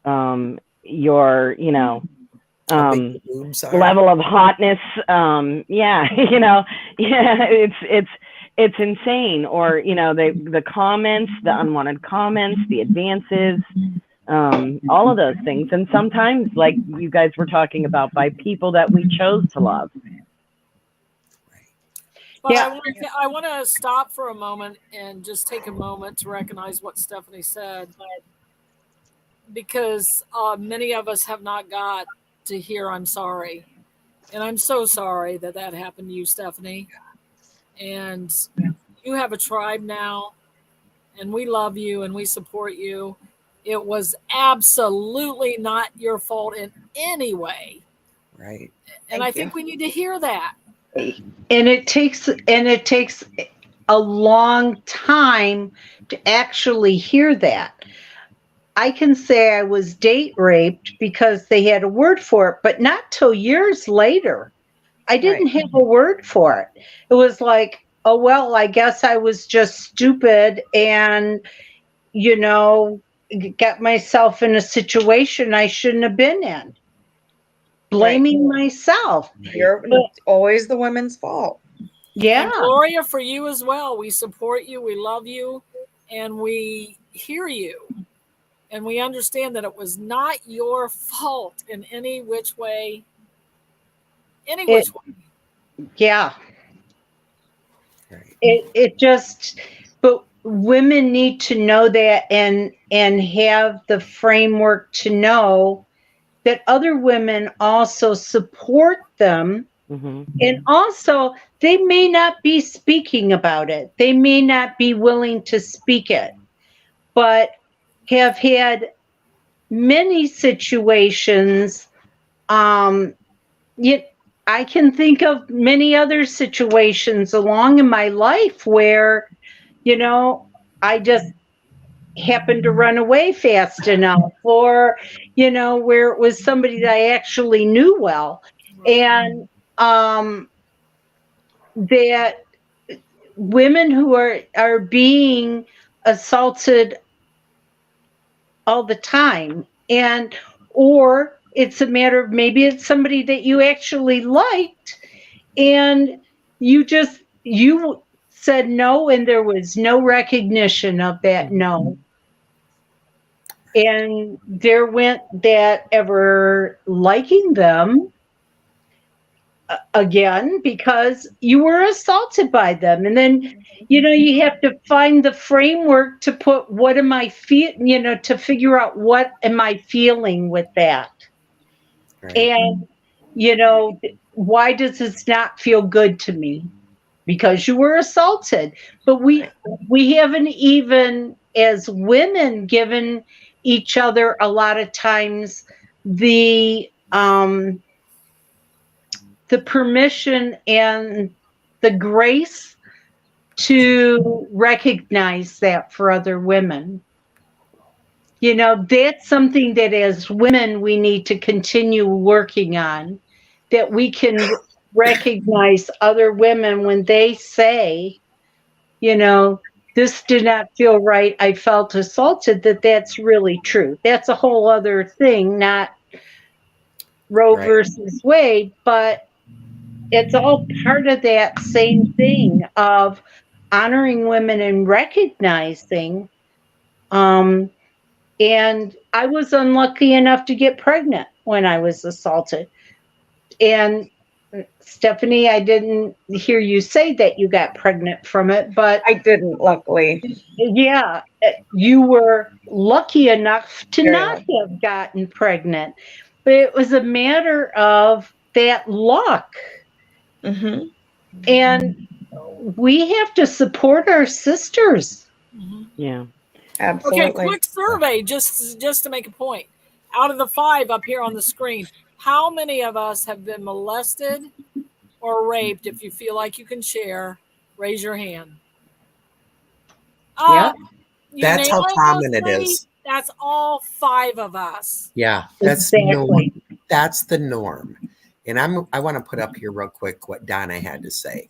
your, How big the boobs are. level of hotness. Yeah, it's insane. Or, the comments, the unwanted comments, the advances, all of those things. And sometimes, like you guys were talking about, by people that we chose to love. But Yeah. I want to stop for a moment and just take a moment to recognize what Stephanie said, because many of us have not got to hear "I'm sorry," and I'm so sorry that happened to you, Stephanie. And you have a tribe now, and we love you and we support you. It was absolutely not your fault in any way. Right. And I think we need to hear that. And it takes a long time to actually hear that. I can say I was date raped because they had a word for it, but not till years later. I didn't have a word for it. It was like, oh, well, I guess I was just stupid and, got myself in a situation I shouldn't have been in. Blaming myself. It's always the women's fault. Yeah. And Gloria, for you as well. We support you, we love you, and we hear you. And we understand that it was not your fault in any which way. Yeah. Right. It just, but women need to know that and have the framework to know that other women also support them. Mm-hmm. And also, they may not be speaking about it. They may not be willing to speak it, but have had many situations. I can think of many other situations along in my life where, I just happened to run away fast enough, or, where it was somebody that I actually knew well. And that women who are being assaulted all the time, and or it's a matter of, maybe it's somebody that you actually liked and you said no and there was no recognition of that no. And there went that ever liking them again because you were assaulted by them. And then, you have to find the framework to put what am I to figure out what am I feeling with that. Right. And, why does this not feel good to me? Because you were assaulted. But we haven't even as women given each other a lot of times the permission and the grace to recognize that for other women. That's something that as women we need to continue working on, that we can recognize other women when they say, this did not feel right, I felt assaulted, that's really true. That's a whole other thing, not Roe Right. versus Wade, but it's all part of that same thing of honoring women and recognizing. And I was unlucky enough to get pregnant when I was assaulted. And Stephanie, I didn't hear you say that you got pregnant from it, but I didn't, luckily. yeah, you were lucky enough to Very not lucky. have gotten pregnant. But it was a matter of that luck. Mm-hmm. And we have to support our sisters. Yeah. Absolutely. Okay, quick survey just to make a point. Out of the 5 up here on the screen, how many of us have been molested or raped? If you feel like you can share, raise your hand. Yeah. That's how common it is. That's all 5 of us. Yeah, that's Exactly. that's the norm. And I want to put up here real quick what Donna had to say.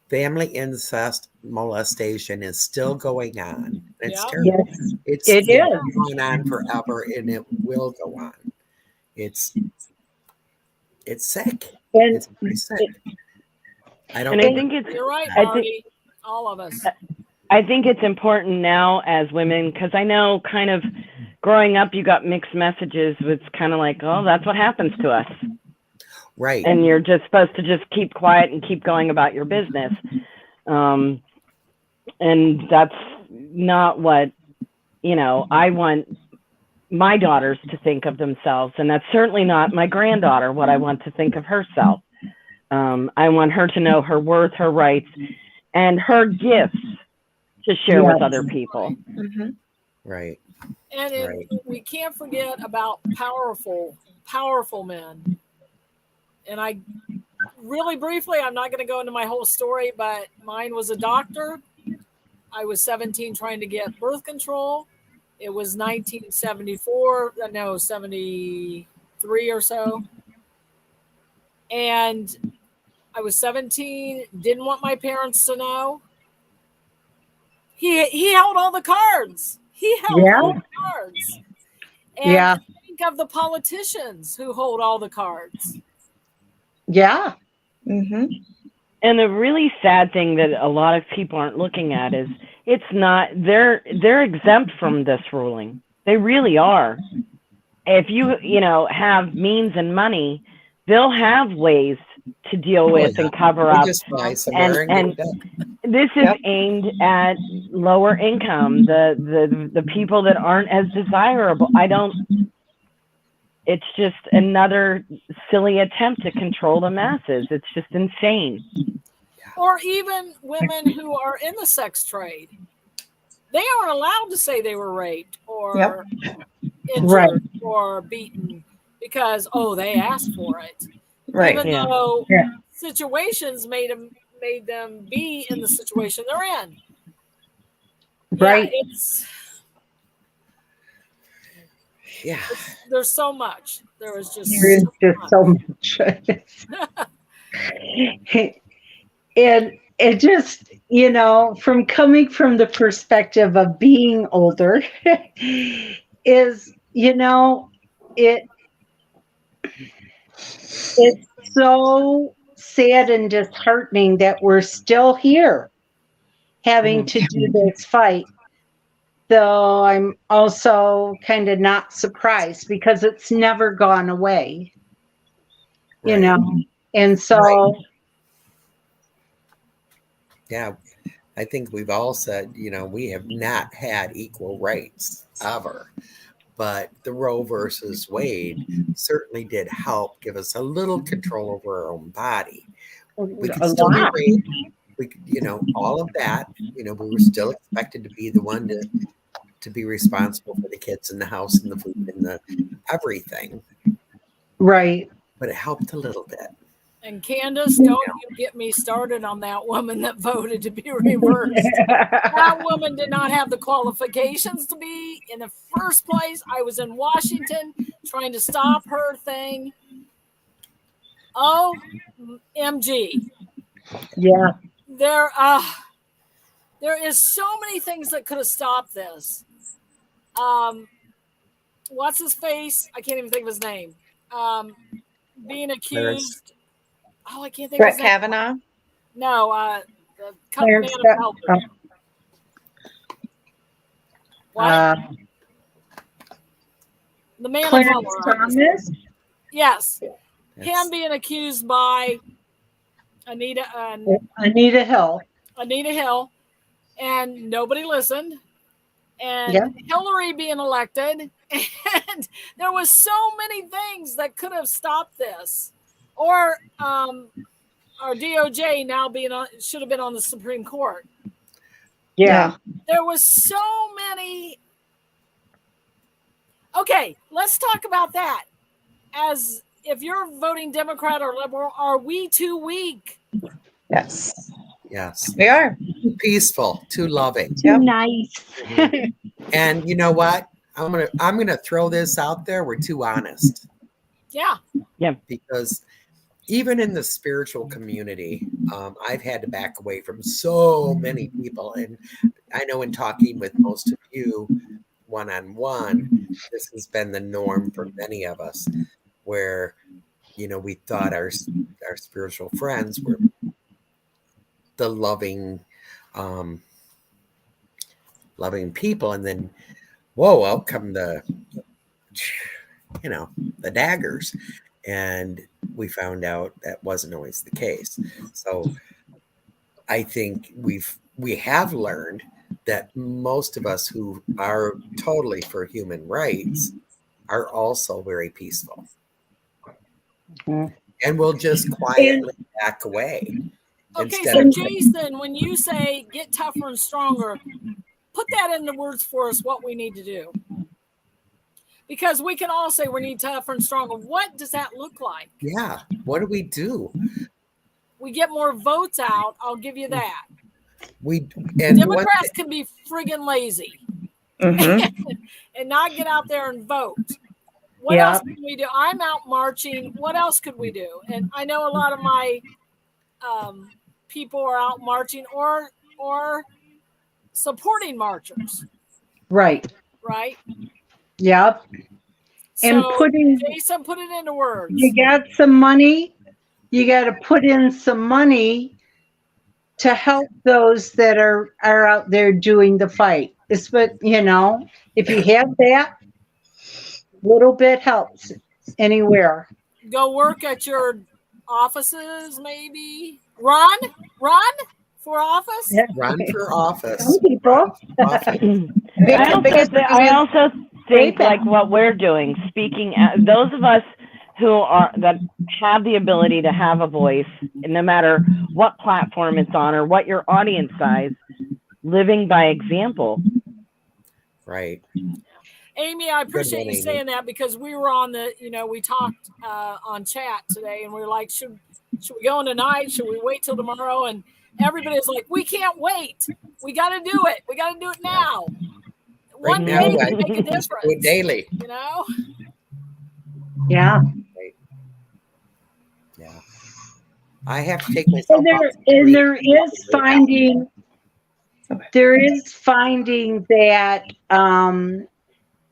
Family incest molestation is still going on. It's Yeah. terrible. Yes, It's it been is. going on forever, and it will go on. It's sick. And It's pretty sick. I don't. And I think it's You're right, I Marty. think All of us. I think it's important now as women, because I know kind of growing up, you got mixed messages. It's kind of like, oh, that's what happens to us. Right. And you're just supposed to just keep quiet and keep going about your business. And that's not what, I want my daughters to think of themselves. And that's certainly not my granddaughter, what I want to think of herself. I want her to know her worth, her rights, and her gifts to share with other people. Mm-hmm. Right. And we can't forget about powerful men. And I really briefly, I'm not going to go into my whole story, but mine was a doctor. I was 17 trying to get birth control. It was 1974, no, 73 or so. And I was 17, didn't want my parents to know. He held all the cards. He held all the cards. And think of the politicians who hold all the cards. Yeah. Mm-hmm. And the really sad thing that a lot of people aren't looking at is it's not, they're exempt from this ruling. They really are. If you have means and money, they'll have ways to deal with and cover up. Just fly somewhere And this is aimed at lower income, the people that aren't as desirable. It's just another silly attempt to control the masses. It's just insane. Or even women who are in the sex trade. They aren't allowed to say they were raped or injured or beaten because, they asked for it. Right. Even though situations made them be in the situation they're in. Right. There's so much. There is just so much. And it just, from coming from the perspective of being older, is, it's so sad and disheartening that we're still here having to do this fight. though, I'm also kind of not surprised because it's never gone away, you Right. know? And so, Right. Yeah, I think we've all said, we have not had equal rights ever. But the Roe versus Wade certainly did help give us a little control over our own body. We could a still be lot. raped. We could, all of that. We were still expected to be the one to be responsible for the kids in the house and the food and the everything. Right. But it helped a little bit. And Candace, don't you get me started on that woman that voted to be reversed. That woman did not have the qualifications to be in the first place. I was in Washington trying to stop her thing. OMG. Yeah. There is so many things that could have stopped this. What's his face? I can't even think of his name. Being accused. I can't think of Brett his name. Kavanaugh. No, the Clarence man of color. What? The man Clarence of color. Thomas? Yes. That's, Him being accused by Anita Hill. Anita Hill, and nobody listened. And Yeah. Hillary being elected, and there was so many things that could have stopped this. Or our DOJ now should have been on the Supreme Court. Yeah. There was so many. Okay, let's talk about that. As if you're voting Democrat or liberal, are we too weak? Yes. Yes. We are. Too peaceful, too loving. Too nice. And you know what? I'm gonna throw this out there. We're too honest. Yeah. Yeah. Because even in the spiritual community, I've had to back away from so many people. And I know in talking with most of you one-on-one, this has been the norm for many of us, where, we thought our spiritual friends were the loving people. And then, whoa, out come the daggers. And we found out that wasn't always the case. So I think we have learned that most of us who are totally for human rights are also very peaceful. Mhm. And we'll just quietly back away. Okay, so Jason, when you say get tougher and stronger, put that into words for us what we need to do. Because we can all say we need tougher and stronger. What does that look like? Yeah. What do we do? We get more votes out. I'll give you that. And Democrats can be friggin' lazy and not get out there and vote. What else can we do? I'm out marching. What else could we do? And I know a lot of my people are out marching or supporting marchers. Right. Right. Yep. And So, Jason, put it into words. You got some money. You got to put in some money to help those that are out there doing the fight. But if you have that, little bit helps anywhere. Go work at your offices, maybe. Run for office. Yeah. Run for office. Some people. I also think like what we're doing, speaking those of us that have the ability to have a voice, no matter what platform it's on or what your audience size, living by example. Right. Amy, I appreciate you saying that, because we were on we talked on chat today, and we were like, should we go in tonight? Should we wait till tomorrow? And everybody's like, we can't wait. We got to do it. We got to do it now. Right One now, day can make a difference. Do it daily. Yeah. Right. Yeah. I have to take myself and there is finding that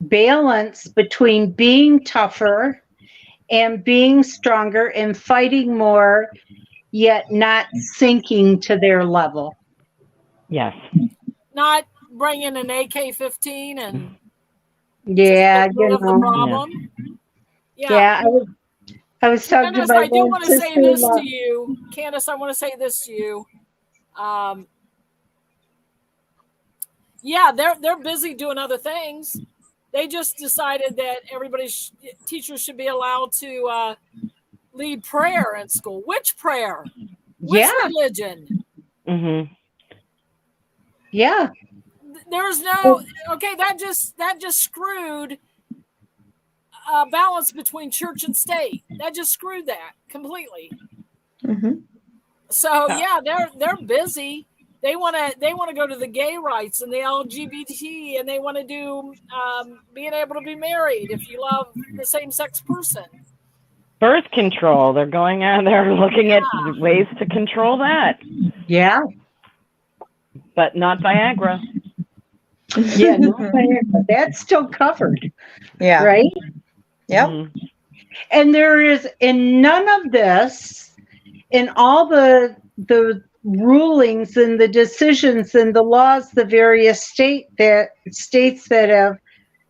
balance between being tougher and being stronger and fighting more, yet not sinking to their level. Yes. Not bring in an AK-15 and Yeah, just get rid of the problem. Yeah, I was talking Candace, to my I do want to say this sister-in-law. to you. Candace, I want to say this to you. Yeah, they're busy doing other things. They just decided that teachers should be allowed to lead prayer in school. Which prayer? Which religion? Mm-hmm. Yeah. There's no okay. That just screwed balance between church and state. That just screwed that completely. Mm-hmm. So yeah, they're busy. They want to go to the gay rights and the LGBT, and they want to do being able to be married if you love the same sex person. Birth control. They're going out there looking at ways to control that. Yeah. But not Viagra. Yeah, not Viagra. That's still covered. Yeah. Right? Yep. Mm-hmm. And there is in none of this, in all the rulings and the decisions and the laws, the various states that have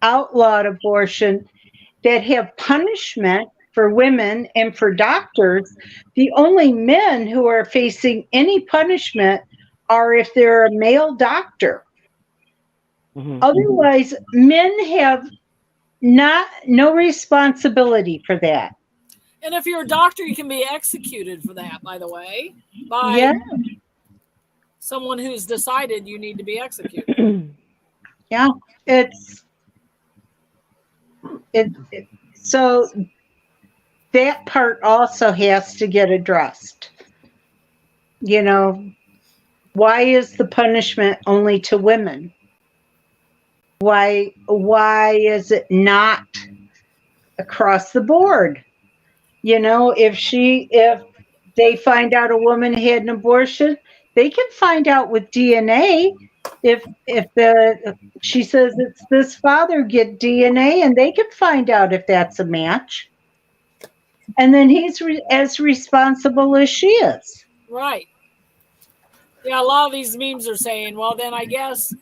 outlawed abortion, that have punishment for women and for doctors, the only men who are facing any punishment are if they're a male doctor. Mm-hmm. Otherwise, men have no responsibility for that. And if you're a doctor, you can be executed for that, by the way, by someone who's decided you need to be executed. Yeah, so that part also has to get addressed. You know, why is the punishment only to women? Why is it not across the board? You know, if they find out a woman had an abortion, they can find out with DNA. If she says it's this father, get DNA, and they can find out if that's a match. And then he's as responsible as she is. Right. Yeah, a lot of these memes are saying, well, then I guess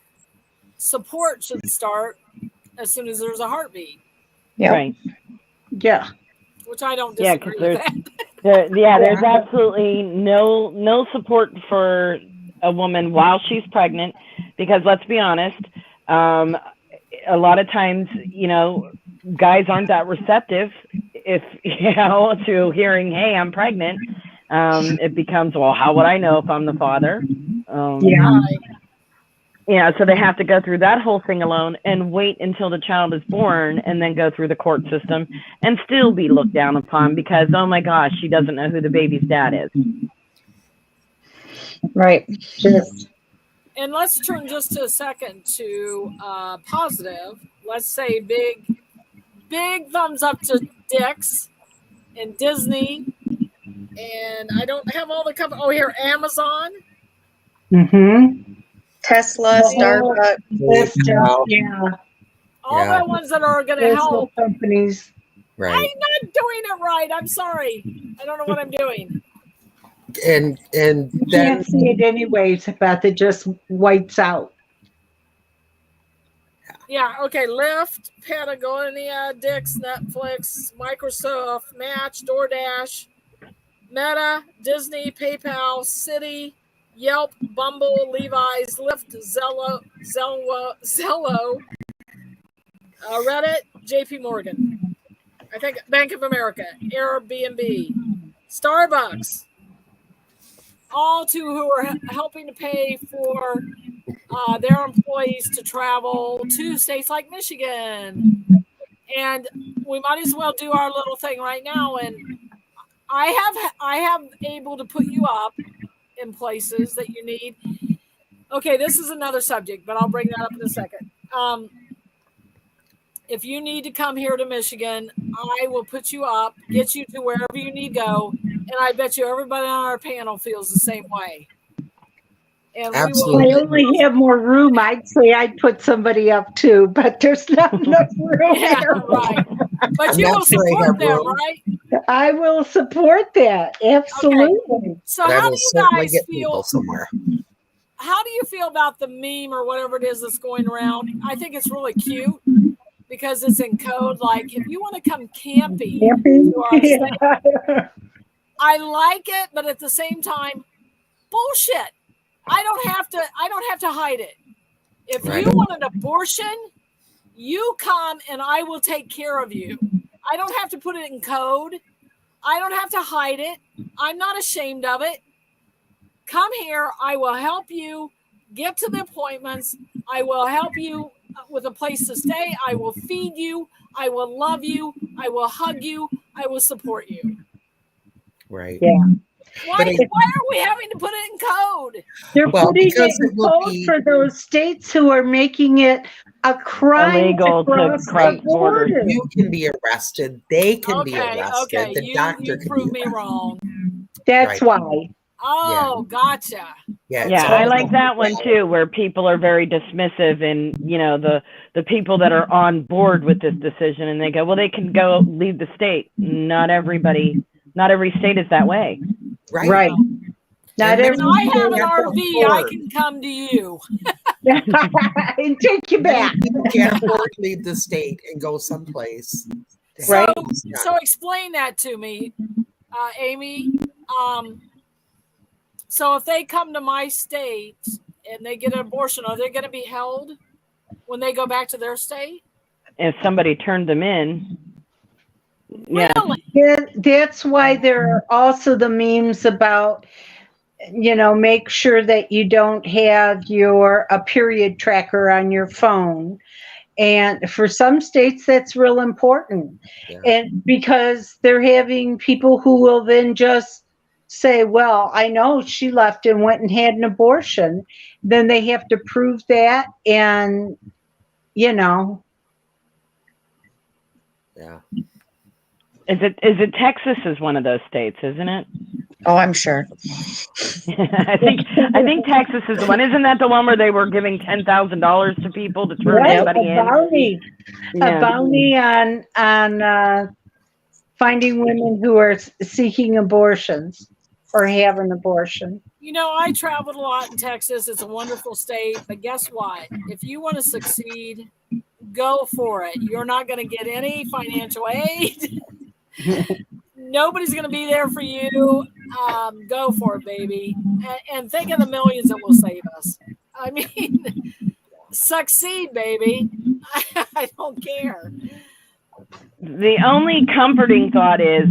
support should start as soon as there's a heartbeat. Yep. Right. Yeah. Which I don't disagree with that. There's absolutely no support for a woman while she's pregnant, because let's be honest, a lot of times, you know, guys aren't that receptive if, you know, to hearing, hey, I'm pregnant. It becomes, well, how would I know if I'm the father? Yeah, so they have to go through that whole thing alone and wait until the child is born and then go through the court system and still be looked down upon because, oh my gosh, she doesn't know who the baby's dad is. Right. And let's turn just a second to positive. Let's say big thumbs up to Dick's and Disney. And I don't have all the company. Oh, here, Amazon. Mm-hmm. Tesla, Starbucks. Yeah. All the ones that are going to help. Companies. Right. I'm not doing it right. I'm sorry. I don't know what I'm doing. And You can't see it anyways, Beth. It just whites out. Yeah, okay. Lyft, Patagonia, Dick's, Netflix, Microsoft, Match, DoorDash, Meta, Disney, PayPal, Citi, Yelp, Bumble, Levi's, Lyft, Zello, Reddit, JP Morgan. I think Bank of America, Airbnb, Starbucks. All who are helping to pay for their employees to travel to states like Michigan. And we might as well do our little thing right now. And I have able to put you up in places that you need. Okay, this is another subject, but I'll bring that up in a second. If you need to come here to Michigan, I will put you up, get you to wherever you need to go, and I bet you everybody on our panel feels the same way. And absolutely. I only have more room. I'd say I'd put somebody up too, but there's not enough room. Yeah, right. But you will support them, right? I will support that. Absolutely. Okay. So how do you guys feel? Somewhere. how do you feel about the meme or whatever it is that's going around? I think it's really cute because it's in code. Like, if you want to come camping to our state, I like it, but at the same time, bullshit. I don't have to hide it. If you want an abortion, you come and I will take care of you. I don't have to put it in code. I don't have to hide it. I'm not ashamed of it. Come here. I will help you get to the appointments. I will help you with a place to stay. I will feed you. I will love you. I will hug you. I will support you. Right. Yeah. Why are we having to put it in code? They're putting because it in code for those states who are making it a crime illegal to cross the border. You can be arrested. They can be Okay, arrested. okay. The doctor You can prove be me arrested. wrong. That's Right. why. Oh, gotcha. Yeah, Yeah, I like that one too, where people are very dismissive, and the people that are on board with this decision, and they go, well, they can go leave the state. Not every state is that way. Right. Not every. When I have an RV, I can come to you and take you back. People can't afford to leave the state and go someplace. Right. So explain that to me, Amy. So if they come to my state and they get an abortion, are they going to be held when they go back to their state? If somebody turned them in, yeah. Really? That's why there are also the memes about, make sure that you don't have a period tracker on your phone. And for some states, that's real important. Yeah. And because they're having people who will then just say, well, I know she left and went and had an abortion. Then they have to prove that. And, Yeah. Is it Texas is one of those states, isn't it? Oh, I'm sure. I think Texas is the one. Isn't that the one where they were giving $10,000 to people to turn anybody in? A bounty on finding women who are seeking abortions or have an abortion. I traveled a lot in Texas. It's a wonderful state. But guess what? If you want to succeed, go for it. You're not going to get any financial aid. Nobody's going to be there for you. Go for it, baby. And think of the millions that will save us. I mean, succeed, baby. I don't care. The only comforting thought is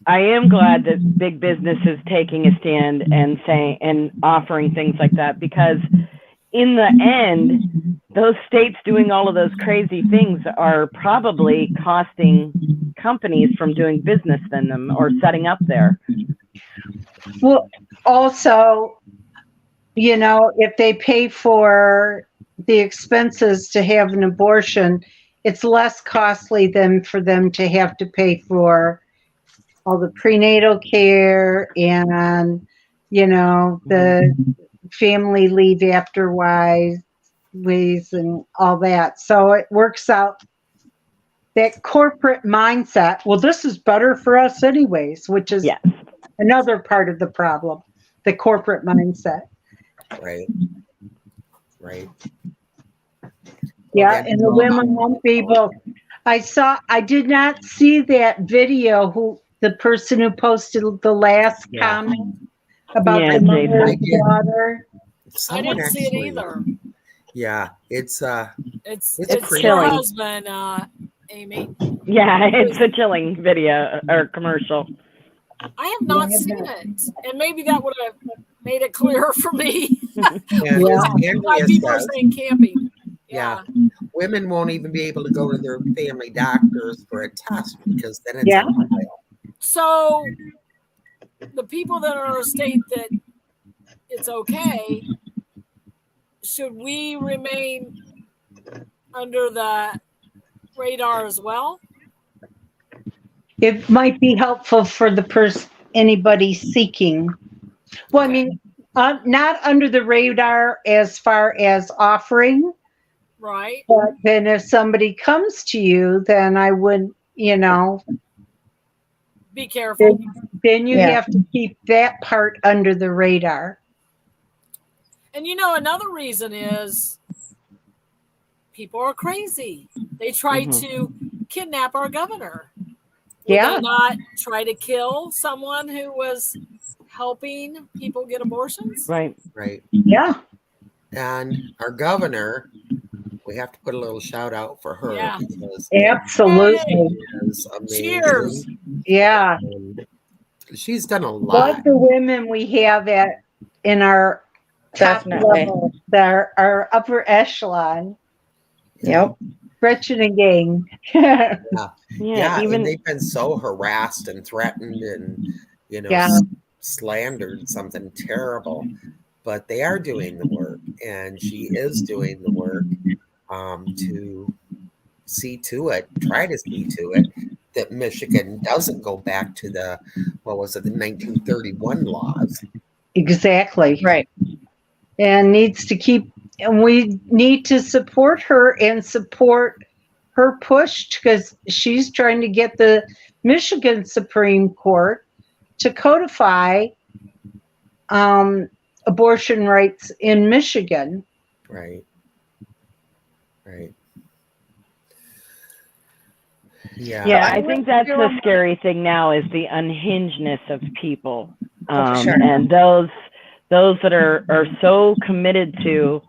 I am glad that big business is taking a stand and saying and offering things like that, because in the end, those states doing all of those crazy things are probably costing companies from doing business in them or setting up there. Well, also, if they pay for the expenses to have an abortion, it's less costly than for them to have to pay for all the prenatal care and, the family leave afterwards and all that. So it works out. That corporate mindset, well, this is better for us anyways, which is another part of the problem, the corporate mindset. Right. Yeah, and the women won't be able. I did not see that video, the person who posted the last comment about the mother's daughter. I didn't see it either. Yeah, it's your husband, Amy. Yeah, it's a chilling video or commercial. I have not seen it, and maybe that would have made it clearer for me. Why people are saying camping. Yeah, women won't even be able to go to their family doctors for a test because then it's on file. So the people that are in a state that it's okay, should we remain under the radar as well? It might be helpful for anybody seeking. Well, I mean, not under the radar as far as offering. Right. But then if somebody comes to you, then I would, be careful. Then you have to keep that part under the radar. And another reason is people are crazy. They tried to kidnap our governor. Would they not try to kill someone who was helping people get abortions? Right. Yeah. And our governor, we have to put a little shout out for her because Absolutely. she is amazing. Cheers. Yeah. And she's done a lot. Love the women we have in our top Definitely. level, our upper echelon. Yep. Gretchen and gang. Yeah, even and they've been so harassed and threatened and, slandered, something terrible. But they are doing the work, and she is doing the work to see to it, try to see to it, that Michigan doesn't go back to the 1931 laws. Exactly. Right. And we need to support her and support her push because she's trying to get the Michigan Supreme Court to codify abortion rights in Michigan. Right. Yeah, I think that's the scary thing now is the unhingedness of people. Sure. And those that are so committed to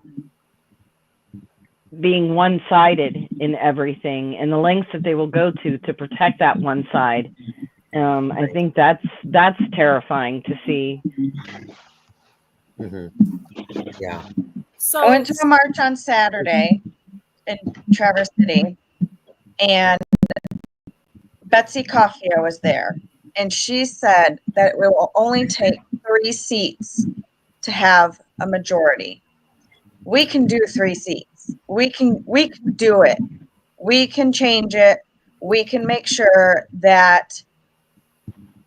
being one-sided in everything and the lengths that they will go to protect that one side. I think that's terrifying to see. Yeah. So I went to a march on Saturday in Traverse City, and Betsy Coffia was there, and she said that it will only take 3 seats to have a majority. We can do 3 seats. We can do it. We can change it. We can make sure that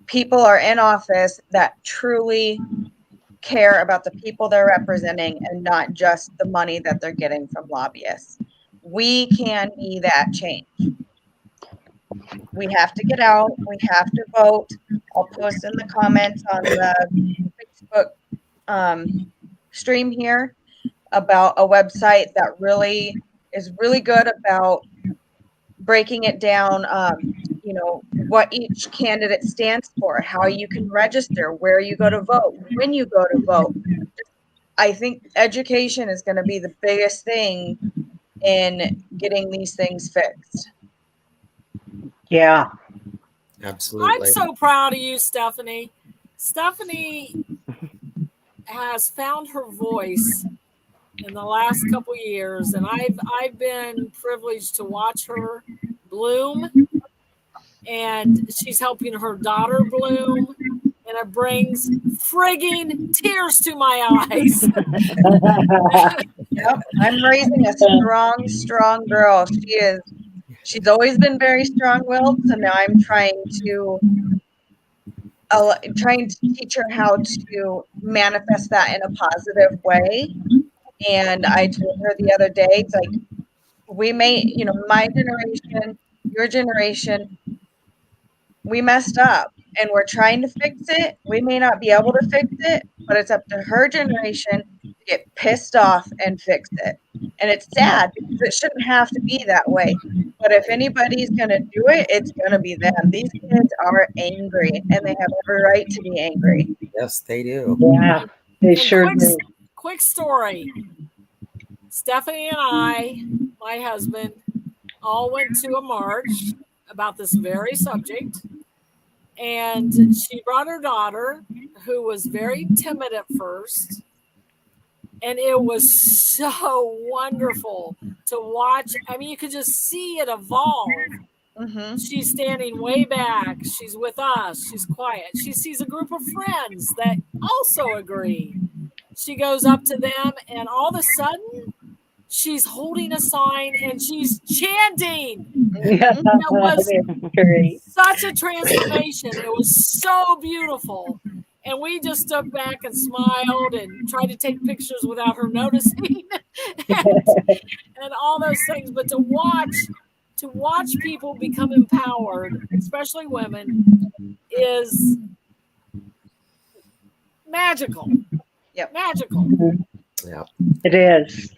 people are in office that truly care about the people they're representing and not just the money that they're getting from lobbyists. We can be that change. We have to get out. We have to vote. I'll post in the comments on the Facebook stream here about a website that really is really good about breaking it down, what each candidate stands for, how you can register, where you go to vote, when you go to vote. I think education is going to be the biggest thing in getting these things fixed. Yeah. Absolutely. I'm so proud of you, Stephanie. Stephanie has found her voice in the last couple years, and I've been privileged to watch her bloom, and she's helping her daughter bloom, and it brings frigging tears to my eyes. Yep, I'm raising a strong girl. She's always been very strong-willed, so now I'm trying to teach her how to manifest that in a positive way. And I told her the other day, it's like, we may, my generation, your generation, we messed up and we're trying to fix it. We may not be able to fix it, but it's up to her generation to get pissed off and fix it. And it's sad because it shouldn't have to be that way. But if anybody's going to do it, it's going to be them. These kids are angry and they have every right to be angry. Yes, they do. Yeah, they sure do. Quick story. Stephanie and I, my husband, all went to a march about this very subject. And she brought her daughter, who was very timid at first. And it was so wonderful to watch. I mean, you could just see it evolve. Mm-hmm. She's standing way back. She's with us. She's quiet. She sees a group of friends that also agree. She goes up to them, and all of a sudden, she's holding a sign and she's chanting. It was such a transformation. It was so beautiful. And we just stood back and smiled and tried to take pictures without her noticing and all those things. But to watch people become empowered, especially women, is magical. Yep. Magical. Yeah. It is.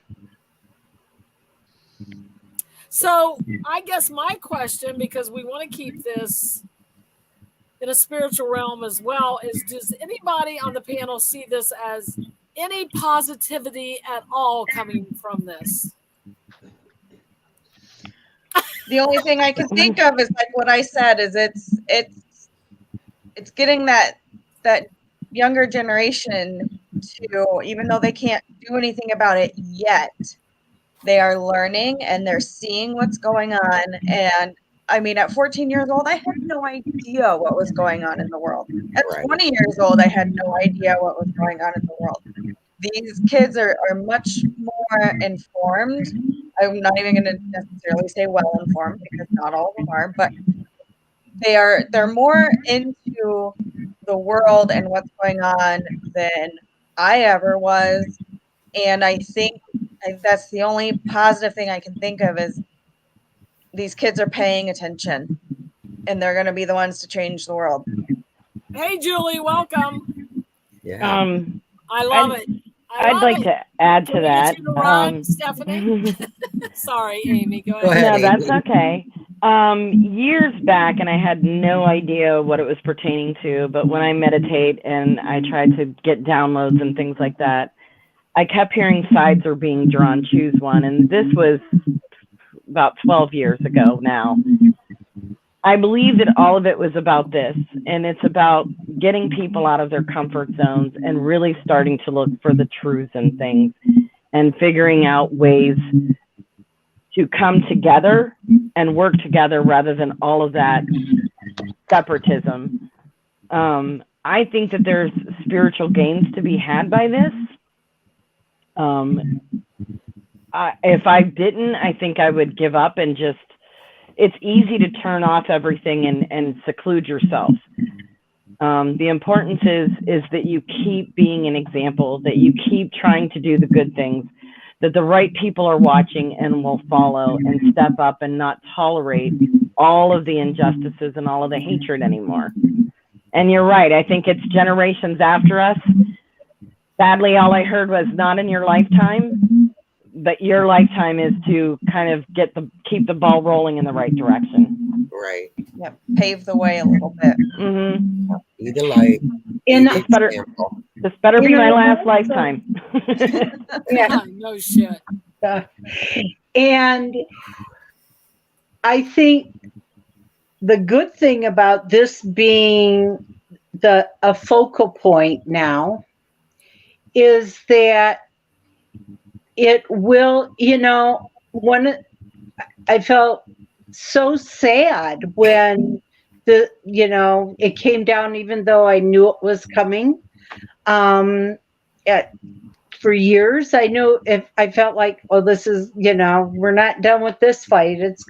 So I guess my question, because we want to keep this in a spiritual realm as well, is does anybody on the panel see this as any positivity at all coming from this? The only thing I can think of is like what I said is it's getting that younger generation to, even though they can't do anything about it yet, they are learning and they're seeing what's going on. And I mean, at 14 years old, I had no idea what was going on in the world. At Right. 20 years old, I had no idea what was going on in the world. These kids are much more informed. I'm not even going to necessarily say well informed because not all of them are, but they're more into the world and what's going on than I ever was. And I think that's the only positive thing I can think of is these kids are paying attention and they're going to be the ones to change the world. Hey, Julie, welcome. Yeah. I love it. I'd like to add to that. You to run, Stephanie? Sorry, Amy. Go ahead. ahead, No, that's Amy. okay. Years back, and I had no idea what it was pertaining to, but when I meditate and I tried to get downloads and things like that, I kept hearing sides are being drawn, choose one. And this was about 12 years ago now. I believe that all of it was about this, and it's about getting people out of their comfort zones and really starting to look for the truths in things and figuring out ways to come together and work together rather than all of that separatism. I think that there's spiritual gains to be had by this. If I didn't, I think I would give up and just, it's easy to turn off everything and seclude yourself. The importance is that you keep being an example, that you keep trying to do the good things, that the right people are watching and will follow and step up and not tolerate all of the injustices and all of the hatred anymore. And you're right. I think it's generations after us. Sadly, all I heard was not in your lifetime, but your lifetime is to kind of keep the ball rolling in the right direction. Right. Yep. Pave the way a little bit. Mm-hmm. Be the light. And Be the better- example. This better be You my know, last lifetime. yeah. No shit. And I think the good thing about this being a focal point now is that it will, I felt so sad when it came down, even though I knew it was coming. For years, I knew if I felt like, oh, this is, we're not done with this fight. It's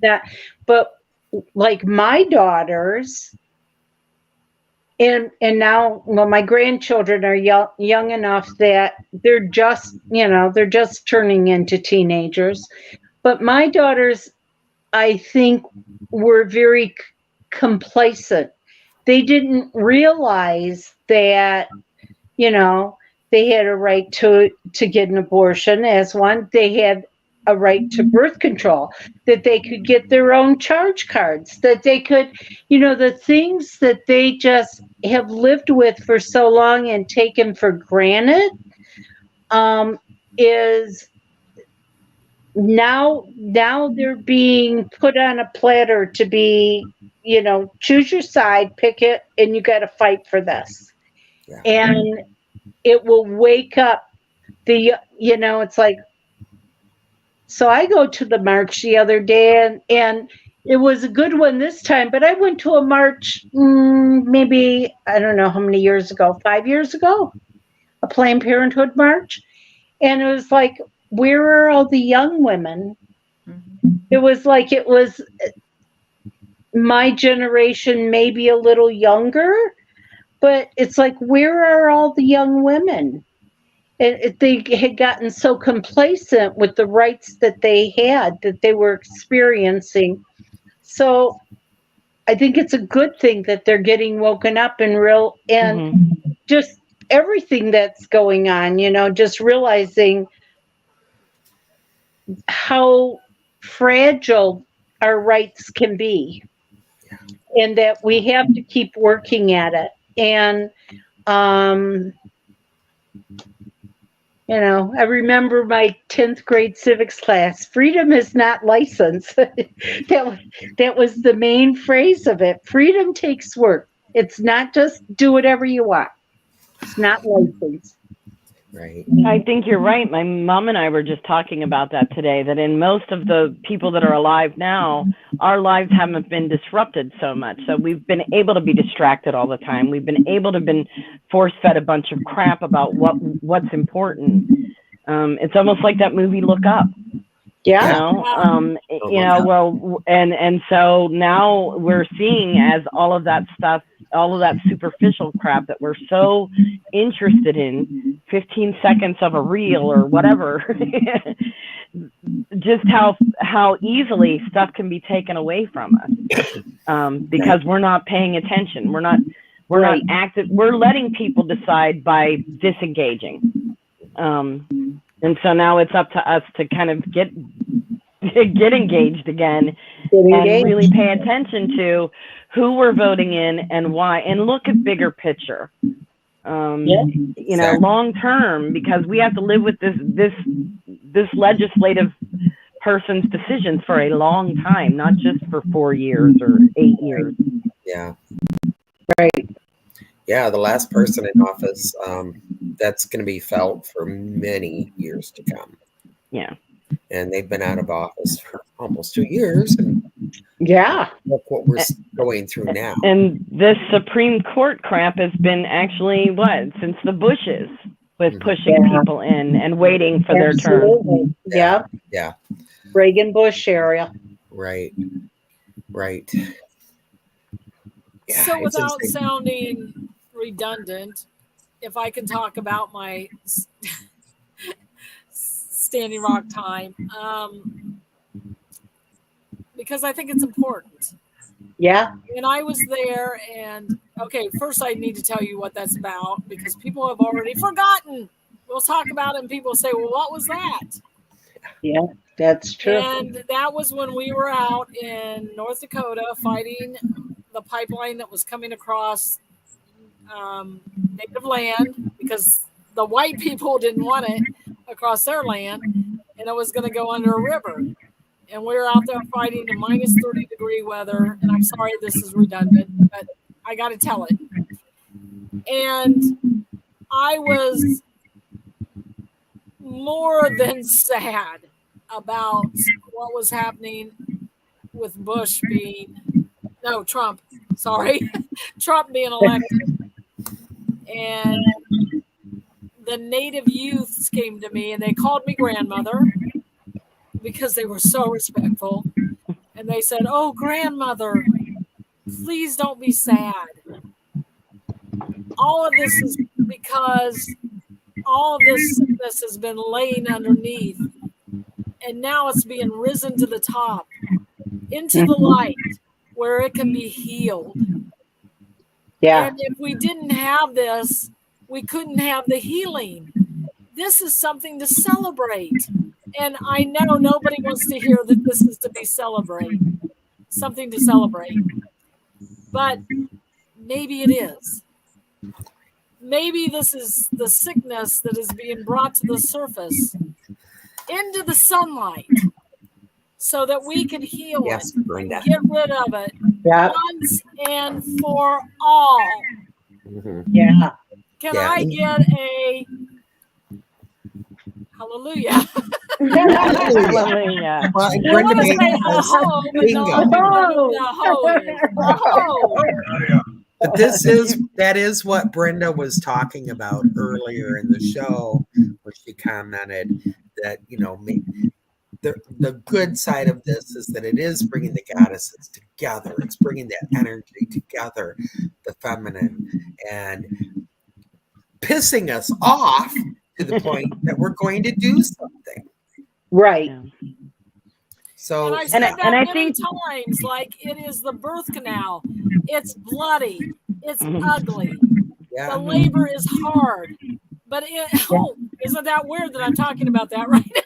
not, but like my daughters, and now, well, my grandchildren are young enough that they're just turning into teenagers. But my daughters, I think, were very complacent. They didn't realize that, they had a right to get an abortion as one. They had a right to birth control, that they could get their own charge cards, that they could, the things that they just have lived with for so long and taken for granted, is now they're being put on a platter to be, choose your side, pick it, and you got to fight for this. Yeah. And it will wake up it's like, so I go to the march the other day, and it was a good one this time, but I went to a march maybe, I don't know how many years ago, 5 years ago, a Planned Parenthood march. And it was like, where are all the young women? Mm-hmm. It was like, it was my generation, maybe a little younger, but it's like, where are all the young women? They had gotten so complacent with the rights that they had, that they were experiencing. So I think it's a good thing that they're getting woken up and just everything that's going on, just realizing how fragile our rights can be, and that we have to keep working at it. And I remember my 10th grade civics class. Freedom is not license. that was the main phrase of it. Freedom takes work. It's not just do whatever you want. It's not license. Right. I think you're right. My mom and I were just talking about that today, that in most of the people that are alive now, our lives haven't been disrupted so much. So we've been able to be distracted all the time. We've been able to been force-fed a bunch of crap about what's important. It's almost like that movie Look Up. Yeah. And so now we're seeing, as all of that stuff, all of that superficial crap that we're so interested in, 15 seconds of a reel or whatever, just how easily stuff can be taken away from us, because we're not paying attention. We're not active. We're letting people decide by disengaging. And so now it's up to us to kind of get engaged again and really pay attention to who we're voting in and why, and look at bigger picture, long term, because we have to live with this legislative person's decisions for a long time, not just for 4 years or 8 years. Yeah. Right. Yeah, the last person in office, that's going to be felt for many years to come. Yeah. And they've been out of office for almost 2 years. And look what we're going through now. And this Supreme Court crap has been actually, since the Bushes, with pushing people in and waiting for their turn. Yeah. Yeah. Reagan Bush area. Right. Yeah, so without sounding redundant, if I can talk about my Standing Rock time, because I think it's important. Yeah. And I was there, and first I need to tell you what that's about, because people have already forgotten. We'll talk about it and people say, well, what was that? Yeah, that's true. And that was when we were out in North Dakota fighting the pipeline that was coming across native land, because the white people didn't want it across their land, and it was going to go under a river. And we were out there fighting in minus 30-degree weather. And I'm sorry this is redundant, but I got to tell it. And I was more than sad about what was happening with Trump being elected. And the native youths came to me and they called me grandmother, because they were so respectful. And they said, oh, grandmother, please don't be sad. All of this is because all of this has been laying underneath. And now it's being risen to the top, into the light, where it can be healed. Yeah. And if we didn't have this, we couldn't have the healing. This is something to celebrate. And I know nobody wants to hear that this is to be celebrated, something to celebrate. But maybe it is. Maybe this is the sickness that is being brought to the surface, into the sunlight, so that we can heal it, Brenda. get rid of it once and for all. Mm-hmm. Yeah. Can I get a hallelujah? Hallelujah. Well, I Brenda want to made say us ho, but bingo. no, the ho. But that is what Brenda was talking about earlier in the show, where she commented that, the good side of this is that it is bringing the goddesses together. It's bringing that energy together, the feminine, and pissing us off to the point that we're going to do something. Right. So, and I said that many times, like, it is the birth canal. It's bloody. It's ugly. The labor is hard. But isn't that weird that I'm talking about that right now?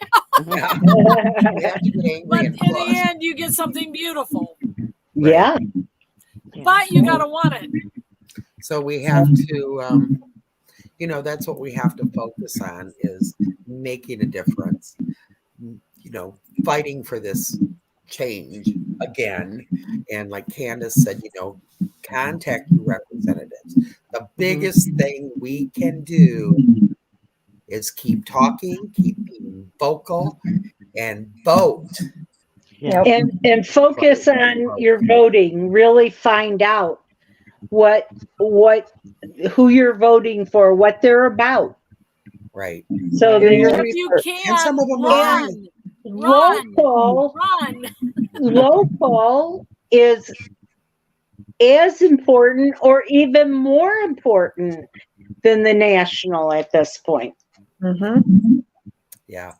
Yeah. We have to get angry But and in the fuss. end, you get something beautiful. Yeah. But you got to want it. So we have to, that's what we have to focus on is making a difference. Fighting for this change again. And like Candace said, contact your representatives. The biggest thing we can do is keep talking, keep being vocal, and vote. Yeah. And focus on your voting. Really find out who you're voting for, what they're about. Right. So that you're If you And some of can, them are local is as important or even more important than the national at this point. Yeah.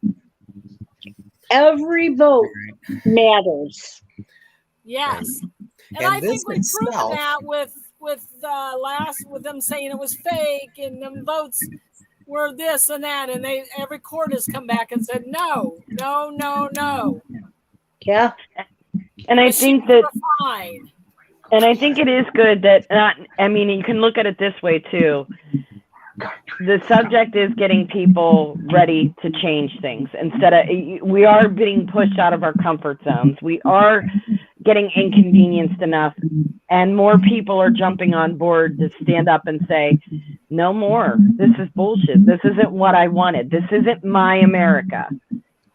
Every vote matters. Yes. And And I this think we've proven itself, that with them saying it was fake and them votes were this and that, and every court has come back and said no. Yeah. And I think that, fine. and I think it is good that, you can look at it this way too. The subject is getting people ready to change things we are being pushed out of our comfort zones. We are getting inconvenienced enough, and more people are jumping on board to stand up and say, no more. This is bullshit. This isn't what I wanted. This isn't my America.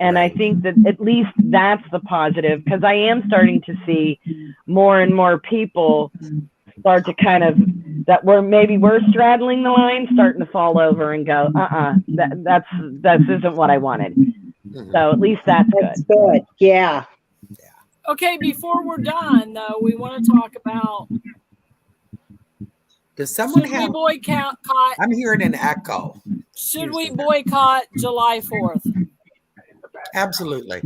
And I think that at least that's the positive, because I am starting to see more and more people start to kind of, that we're straddling the line, starting to fall over and go, that isn't what I wanted. So at least that's good. Yeah. Okay, before we're done, though, we want to talk about. Does someone should have? We boycott? I'm hearing an echo. Should we boycott July 4th? Absolutely.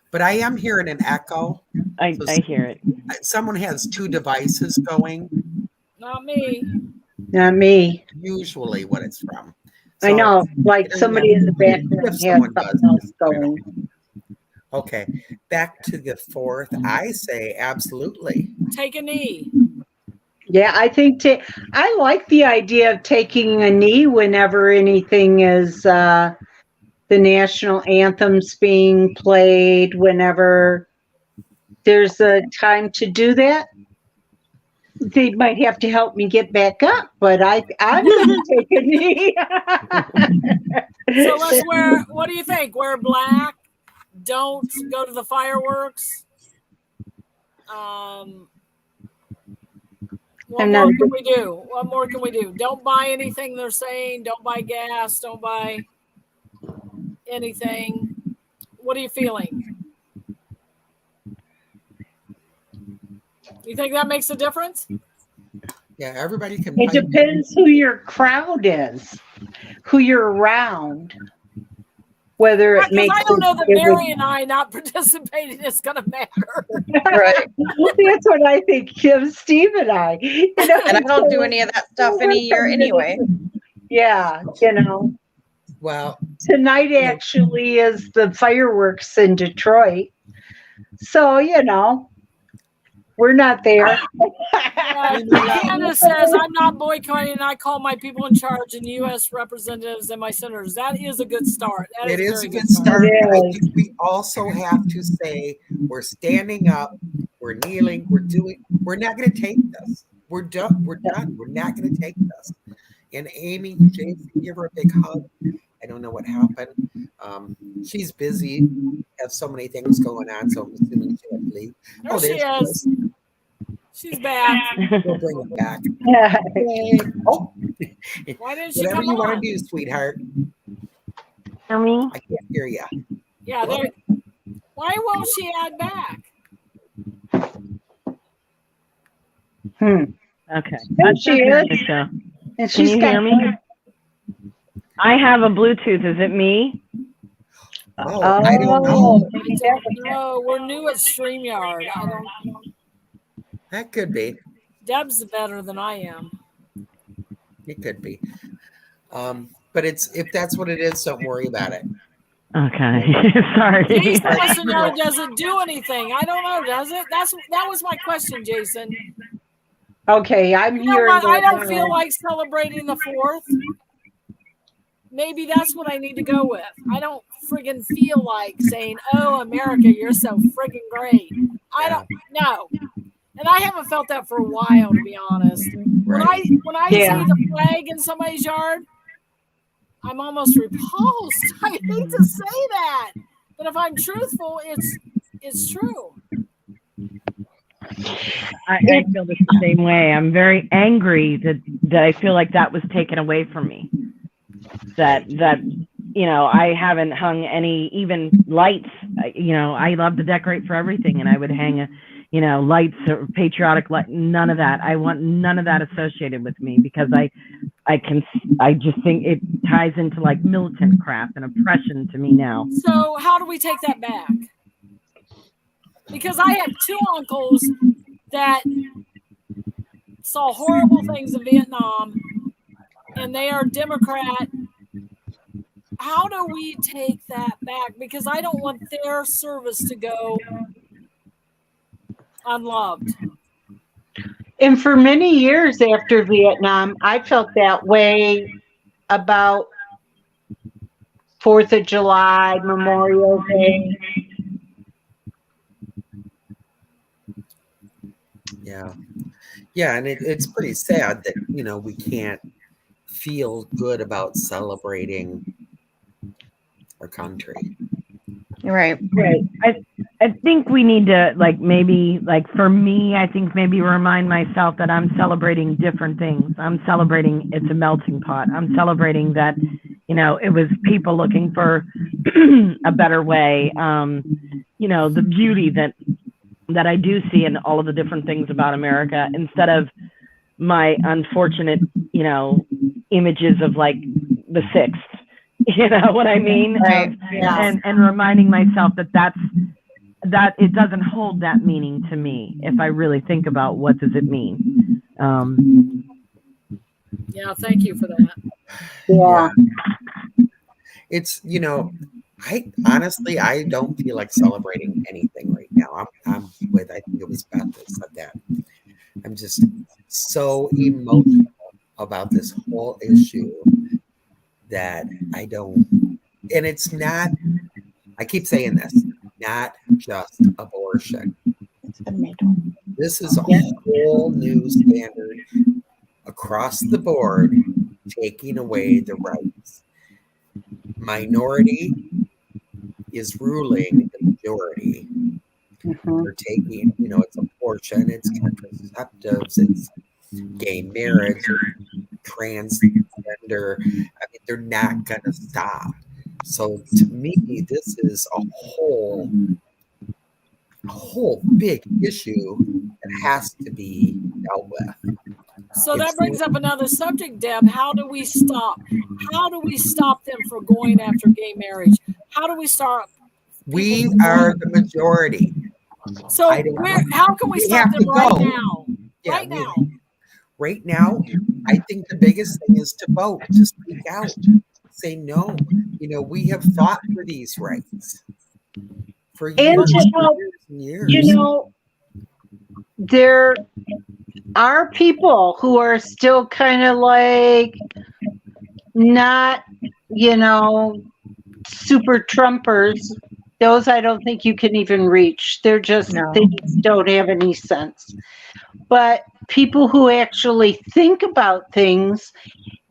But I am hearing an echo. I hear it. Someone has two devices going. Not me. Not me. Usually what it's from. So I know, like somebody in the background has something else going. Okay, back to the 4th. I say absolutely. Take a knee. Yeah, I like the idea of taking a knee whenever anything is the national anthem's being played, whenever there's a time to do that. They might have to help me get back up, but I'm going to take a knee. So let's what do you think? Wear black. Don't go to the fireworks. What more can we do? Don't buy anything they're saying. Don't buy gas. Don't buy anything. What are you feeling? You think that makes a difference? Yeah, everybody can. It depends who your crowd is, who you're around. Whether it makes I don't know that Mary and I not participating is going to matter. Right. That's what I think, Kim, Steve, and I. And I don't do any of that stuff any year anyway. Yeah, Well, tonight actually is the fireworks in Detroit. So, we're not there. Candace says, I'm not boycotting. I call my people in charge and U.S. representatives and my senators. That is a good start. It is a good start. I think we also have to say we're standing up, we're kneeling, we're not going to take this. We're done. We're not going to take this. And Amy, Jason, give her a big hug. I don't know what happened. She's busy, has so many things going on, so I'm assuming she had to leave. There she is. She's back. We'll bring her back. Oh. Why didn't she Whatever come you on? want to do, sweetheart. Hear me? I can't hear you. Yeah. Why won't she add back? Okay. She is. And can you hear me? I have a Bluetooth. Is it me? Oh, I don't know. No, we're new at StreamYard. I don't. That could be. Deb's better than I am. It could be. But if that's what it is, don't worry about it. Okay. Sorry. Jason wants to know, does it do anything? I don't know, does it? That was my question, Jason. Okay, I'm You know hearing what? I that don't feel like celebrating the 4th. Maybe that's what I need to go with. I don't friggin' feel like saying, "Oh, America, you're so friggin' great." I don't know. And I haven't felt that for a while, to be honest. Right. When I Yeah. see the flag in somebody's yard, I'm almost repulsed. I hate to say that, but if I'm truthful, it's true. I feel the same way. I'm very angry that I feel like that was taken away from me. That I haven't hung any even lights. I love to decorate for everything, and I would hang lights or patriotic light. None of that. I want none of that associated with me, because I just think it ties into like militant crap and oppression to me now. So how do we take that back? Because I have 2 uncles that saw horrible things in Vietnam, and they are Democrat. How do we take that back? Because I don't want their service to go unloved. And for many years after Vietnam, I felt that way about 4th of July, Memorial Day. Yeah. Yeah, and it's pretty sad that, we can't feel good about celebrating our country. Right. I think we need to maybe for me, I think maybe remind myself that I'm celebrating different things. I'm celebrating it's a melting pot. I'm celebrating that, it was people looking for a better way. The beauty that I do see in all of the different things about America, instead of my unfortunate, images of like the 6th. You know what I mean? Right. And reminding myself that it doesn't hold that meaning to me if I really think about what does it mean. Yeah, thank you for that. Yeah. It's I honestly don't feel like celebrating anything right now. I'm with, I think it was Beth that said that. I'm just so emotional about this whole issue that I don't, and it's not, I keep saying this, not just abortion. This is a whole new standard across the board, taking away the rights. Minority is ruling the majority. They're taking, it's abortion, it's contraceptives, it's gay marriage, transgender. I mean, they're not going to stop. So to me, this is a whole big issue that has to be dealt with. So that brings up another subject, Deb. How do we stop? How do we stop them from going after gay marriage? How do we start? We are the majority. So how can we stop them right now? Yeah, right now, I think the biggest thing is to vote, to speak out, say no. We have fought for these rights for years and years. There are people who are still kind of like not, super Trumpers. Those I don't think you can even reach. They just don't have any sense. But people who actually think about things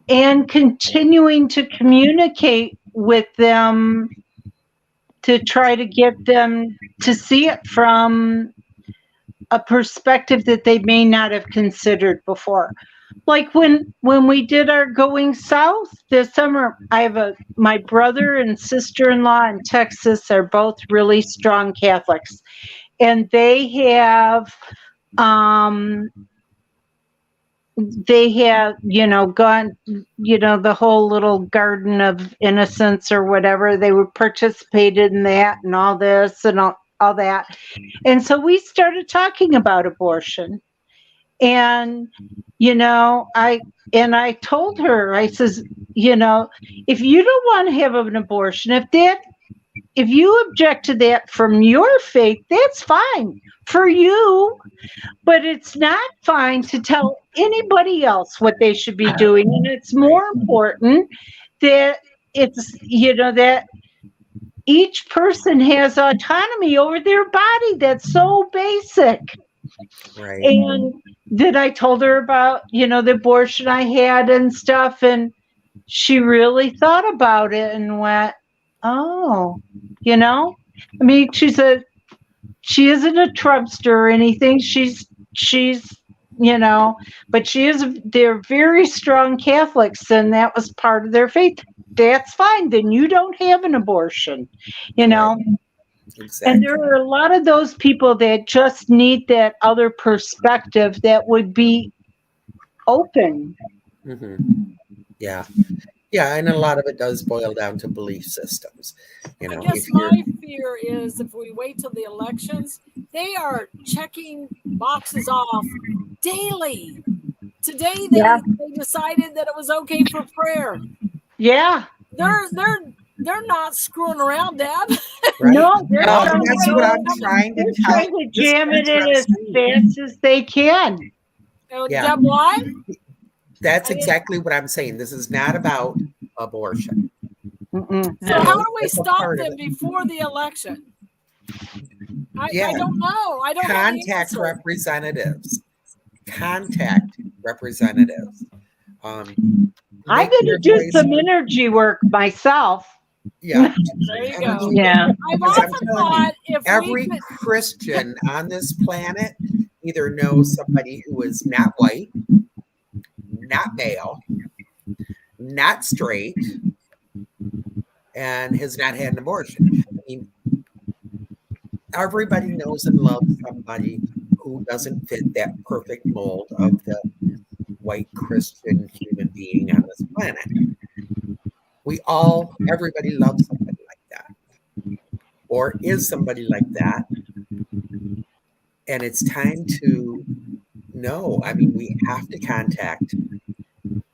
and continuing to communicate with them to try to get them to see it from a perspective that they may not have considered before. Like when we did our going south this summer, I have my brother and sister-in-law in Texas are both really strong Catholics, and they have gone, the whole little garden of innocence or whatever. They would participate in that and all this and all that. And so we started talking about abortion. And, I told her, I says, if you don't want to have an abortion, if you object to that from your faith, that's fine for you, but it's not fine to tell anybody else what they should be doing. And it's more important that that each person has autonomy over their body. That's so basic. Right. And that I told her about, the abortion I had and stuff. And she really thought about it and went, oh, I mean, she isn't a Trumpster or anything. She's, but they're very strong Catholics, and that was part of their faith. That's fine. Then you don't have an abortion, Right. Exactly. And there are a lot of those people that just need that other perspective that would be open. Mm-hmm. Yeah. Yeah, and a lot of it does boil down to belief systems. I guess my fear is if we wait till the elections, they are checking boxes off daily. Today they decided that it was okay for prayer. Yeah. They're not screwing around, Deb. Right? No, that's what I'm trying to tell. Trying to jam it in as fast as they can. Yeah. Deb, why? That's exactly what I'm saying. This is not about abortion. Mm-mm. So how do we stop them before the election? I don't know. I don't Contact representatives. Contact representatives. I'm going to do some energy work myself. Yeah. There you go. Yeah. I've often thought if every Christian on this planet either knows somebody who is not white, not male, not straight, and has not had an abortion. I mean, everybody knows and loves somebody who doesn't fit that perfect mold of the white Christian human being on this planet. Everybody loves somebody like that, or is somebody like that. And it's time to know. I mean, we have to contact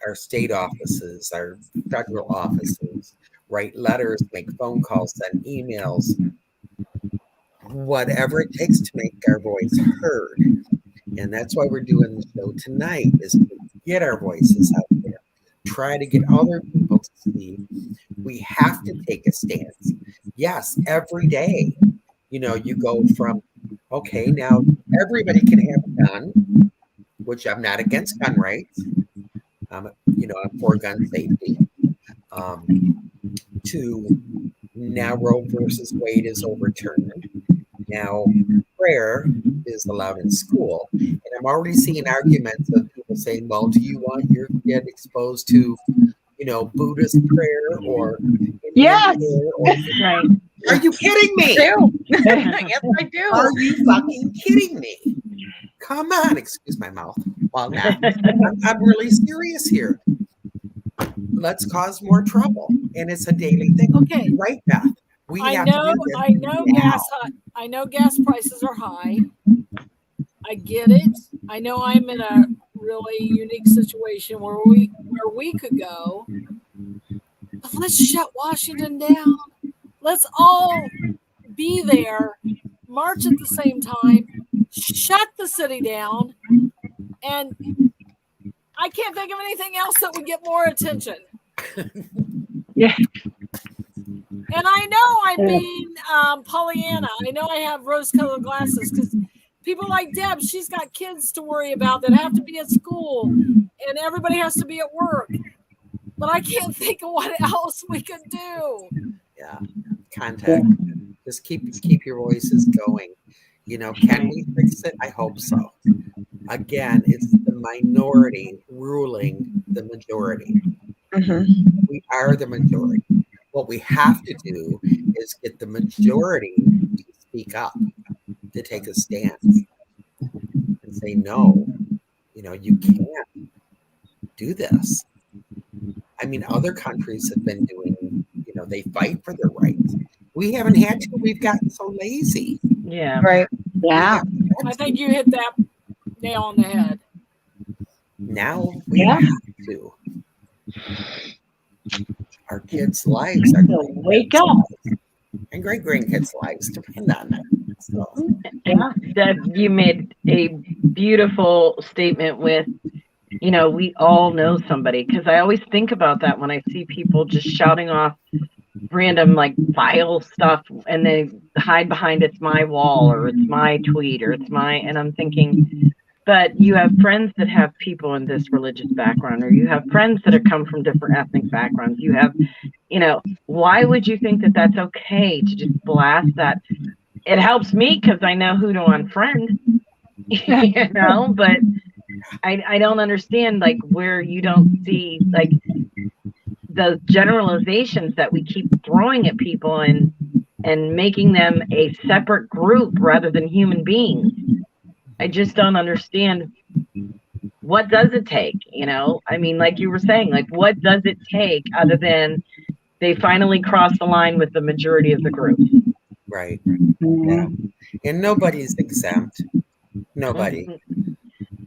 our state offices, our federal offices, write letters, make phone calls, send emails, whatever it takes to make our voice heard. And that's why we're doing the show tonight, is to get our voices out there, try to get other people to see we have to take a stance. Yes, every day, you go from, okay, now everybody can have a gun, which I'm not against gun rights. I'm for gun safety. To now Roe versus Wade is overturned. Now prayer is allowed in school. And I'm already seeing arguments of people saying, well, do you want your kid exposed to, Buddhist prayer or yes. Prayer? Are you kidding me? Yes, I do. Are you fucking kidding me? Come on, excuse my mouth. Well, now I'm really serious here. Let's cause more trouble, and it's a daily thing. Okay, right, Beth? I know gas prices are high. I get it. I know I'm in a really unique situation where we could go. But let's shut Washington down. Let's all be there, march at the same time, shut the city down, and I can't think of anything else that would get more attention. Yeah. And I know I'm being Pollyanna. I know I have rose-colored glasses because people like Deb, she's got kids to worry about that have to be at school, and everybody has to be at work. But I can't think of what else we could do. Yeah, contact. Just keep your voices going. Can we fix it? I hope so. Again, it's the minority ruling the majority. Mm-hmm. We are the majority. What we have to do is get the majority to speak up, to take a stance and say, no, you can't do this. I mean, other countries have been doing, they fight for their rights. We haven't had to. We've gotten so lazy. Yeah. Right. Yeah. I think you hit that nail on the head. Now we have to. Our kids' lives are So wake up. and great grandkids' lives depend on it. So, And Deb, you made a beautiful statement with, you know, we all know somebody, because I always think about that when I see people just shouting off random like vile stuff and they hide behind it's my wall or it's my tweet or it's my, and I'm thinking, but you have friends that have people in this religious background, or you have friends that have come from different ethnic backgrounds. You have, you know, why would you think that that's okay to just blast that? It helps me because I know who to unfriend, you know, but I don't understand like where you don't see like those generalizations that we keep throwing at people and making them a separate group rather than human beings. I just don't understand, what does it take, you know? I mean, like you were saying, like what does it take other than they finally cross the line with the majority of the group? right. Yeah. And nobody's exempt. Nobody.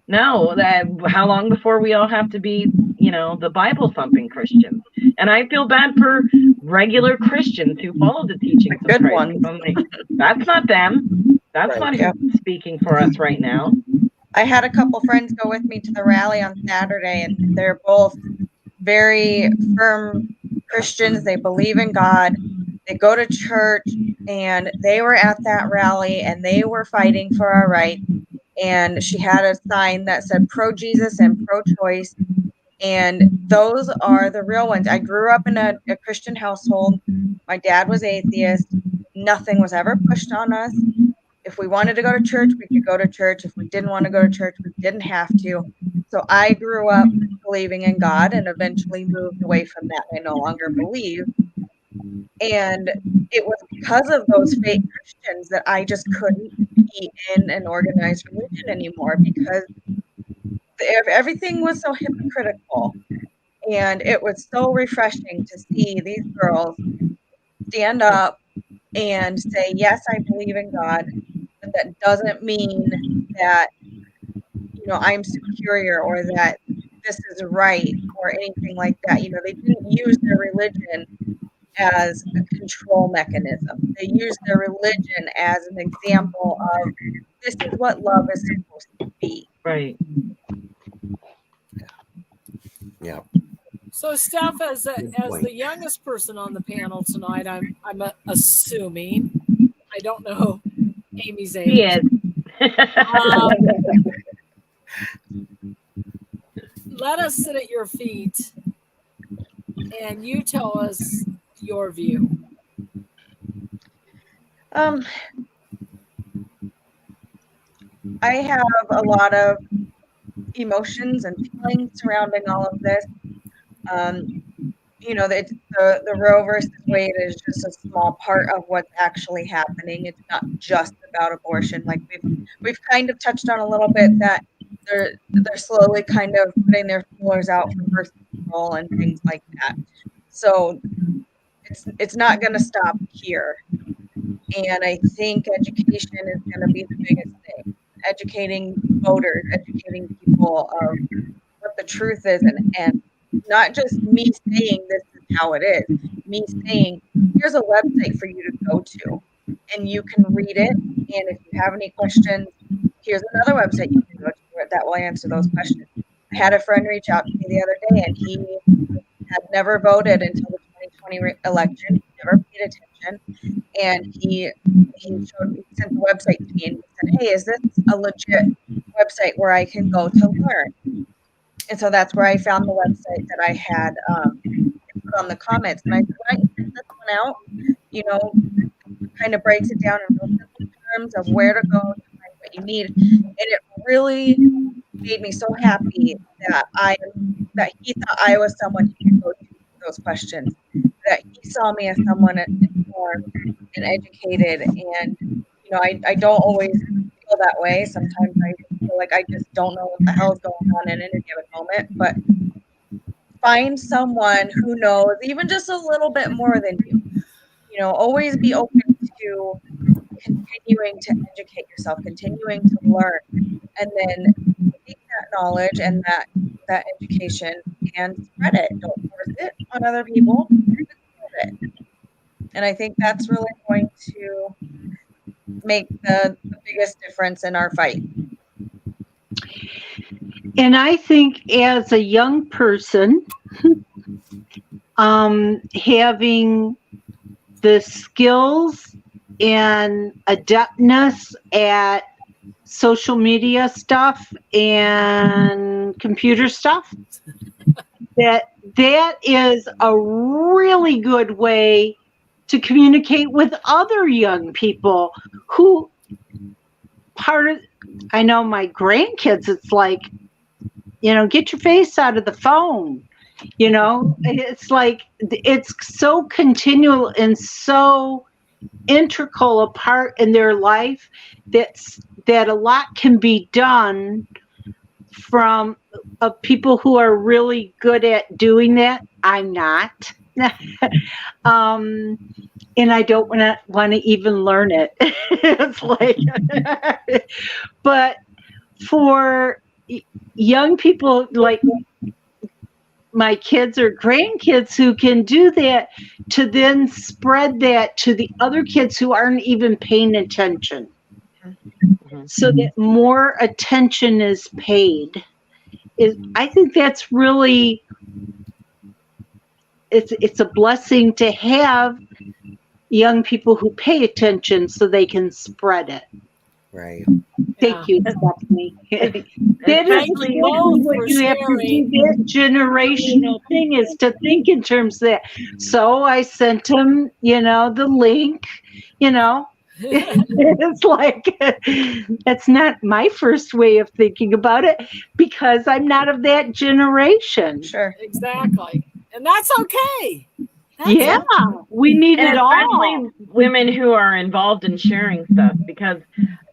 No, that how long before we all have to be, you know, the Bible thumping Christians? And I feel bad for regular Christians who follow the teachings of Good Christ. ones. I'm like, that's not them. That's Right. not who's speaking for us right now. I had a couple friends go with me to the rally on Saturday, and they're both very firm Christians. They believe in God. They go to church, and they were at that rally, and they were fighting for our rights. And she had a sign that said pro-Jesus and pro-choice. And those are the real ones. I grew up in a Christian household. My dad was atheist. Nothing was ever pushed on us. If we wanted to go to church, we could go to church. If we didn't want to go to church, we didn't have to. So I grew up believing in God and eventually moved away from that. I no longer believe. And it was because of those fake Christians that I just couldn't be in an organized religion anymore, because everything was so hypocritical. And it was so refreshing to see these girls stand up and say, yes, I believe in God, but that doesn't mean that, you know, I'm superior or that this is right or anything like that. You know, they didn't use their religion as a control mechanism. They used their religion as an example of this is what love is supposed to be. Right. Yeah. So, Steph, as the youngest person on the panel tonight, I'm assuming, I don't know Amy's age. He is. Let us sit at your feet, and you tell us your view. I have a lot of emotions and feelings surrounding all of this. You know, the Roe versus Wade is just a small part of what's actually happening. It's not just about abortion. Like we've kind of touched on a little bit that they're slowly kind of putting their feelers out for birth control and things like that. So it's not going to stop here. And I think education is going to be the biggest thing. Educating voters, educating people of what the truth is, and not just me saying this is how it is, me saying here's a website for you to go to and you can read it, and if you have any questions, here's another website you can go to that will answer those questions. I had a friend reach out to me the other day, and he had never voted until the 2020 election. He never paid attention, and he sent the website to me and he said, hey, is this a legit website where I can go to learn? And so that's where I found the website that I had put on the comments. And I said, why don't you check this one out? You know, kind of breaks it down in real simple terms of where to go to find what you need. And it really made me so happy that he thought I was someone he could go to for those questions, that he saw me as someone informed and educated. And, you know, I don't always feel that way. Sometimes I feel like I just don't know what the hell is going on in any given moment. But find someone who knows even just a little bit more than you. You know, always be open to continuing to educate yourself, continuing to learn, and then take that knowledge and that education and spread it. Don't force it on other people. Spread it. And I think that's really going to make the biggest difference in our fight. And I think as a young person, having the skills and adeptness at social media stuff and computer stuff, that is a really good way to communicate with other young people who I know my grandkids, it's like, get your face out of the phone. It's like, it's so continual and so integral a part in their life that a lot can be done from people who are really good at doing that. I'm not. And I don't want to even learn it. It's like, but for young people like my kids or grandkids who can do that, to then spread that to the other kids who aren't even paying attention, so that more attention is paid. I think that's really, it's a blessing to have young people who pay attention so they can spread it. Right. Thank you, Stephanie. That is exactly what you have to do. That generational thing is to think in terms of that. So I sent him, the link, It's like, that's not my first way of thinking about it, because I'm not of that generation. Sure. Exactly. And that's okay. We need it all. Especially women who are involved in sharing stuff, because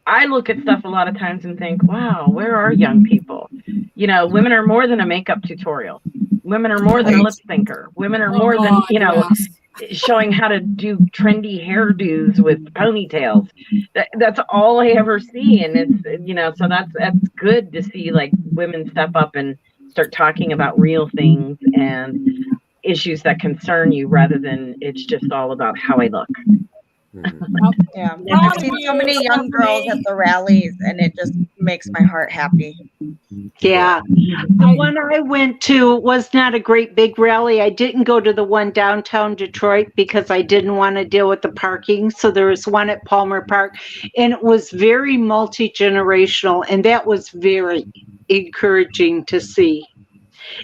I look at stuff a lot of times and think, wow, where are young people? Women are more than a makeup tutorial. Women are more than a lip syncer. Women are more than, showing how to do trendy hairdos with ponytails. That's all I ever see. And it's, so that's good to see, like, women step up and start talking about real things and issues that concern you, rather than it's just all about how I look. Yeah. I've seen so many young girls at the rallies, and it just makes my heart happy. Yeah. The one I went to was not a great big rally. I didn't go to the one downtown Detroit because I didn't want to deal with the parking. So there was one at Palmer Park, and it was very multi-generational, and that was very encouraging to see.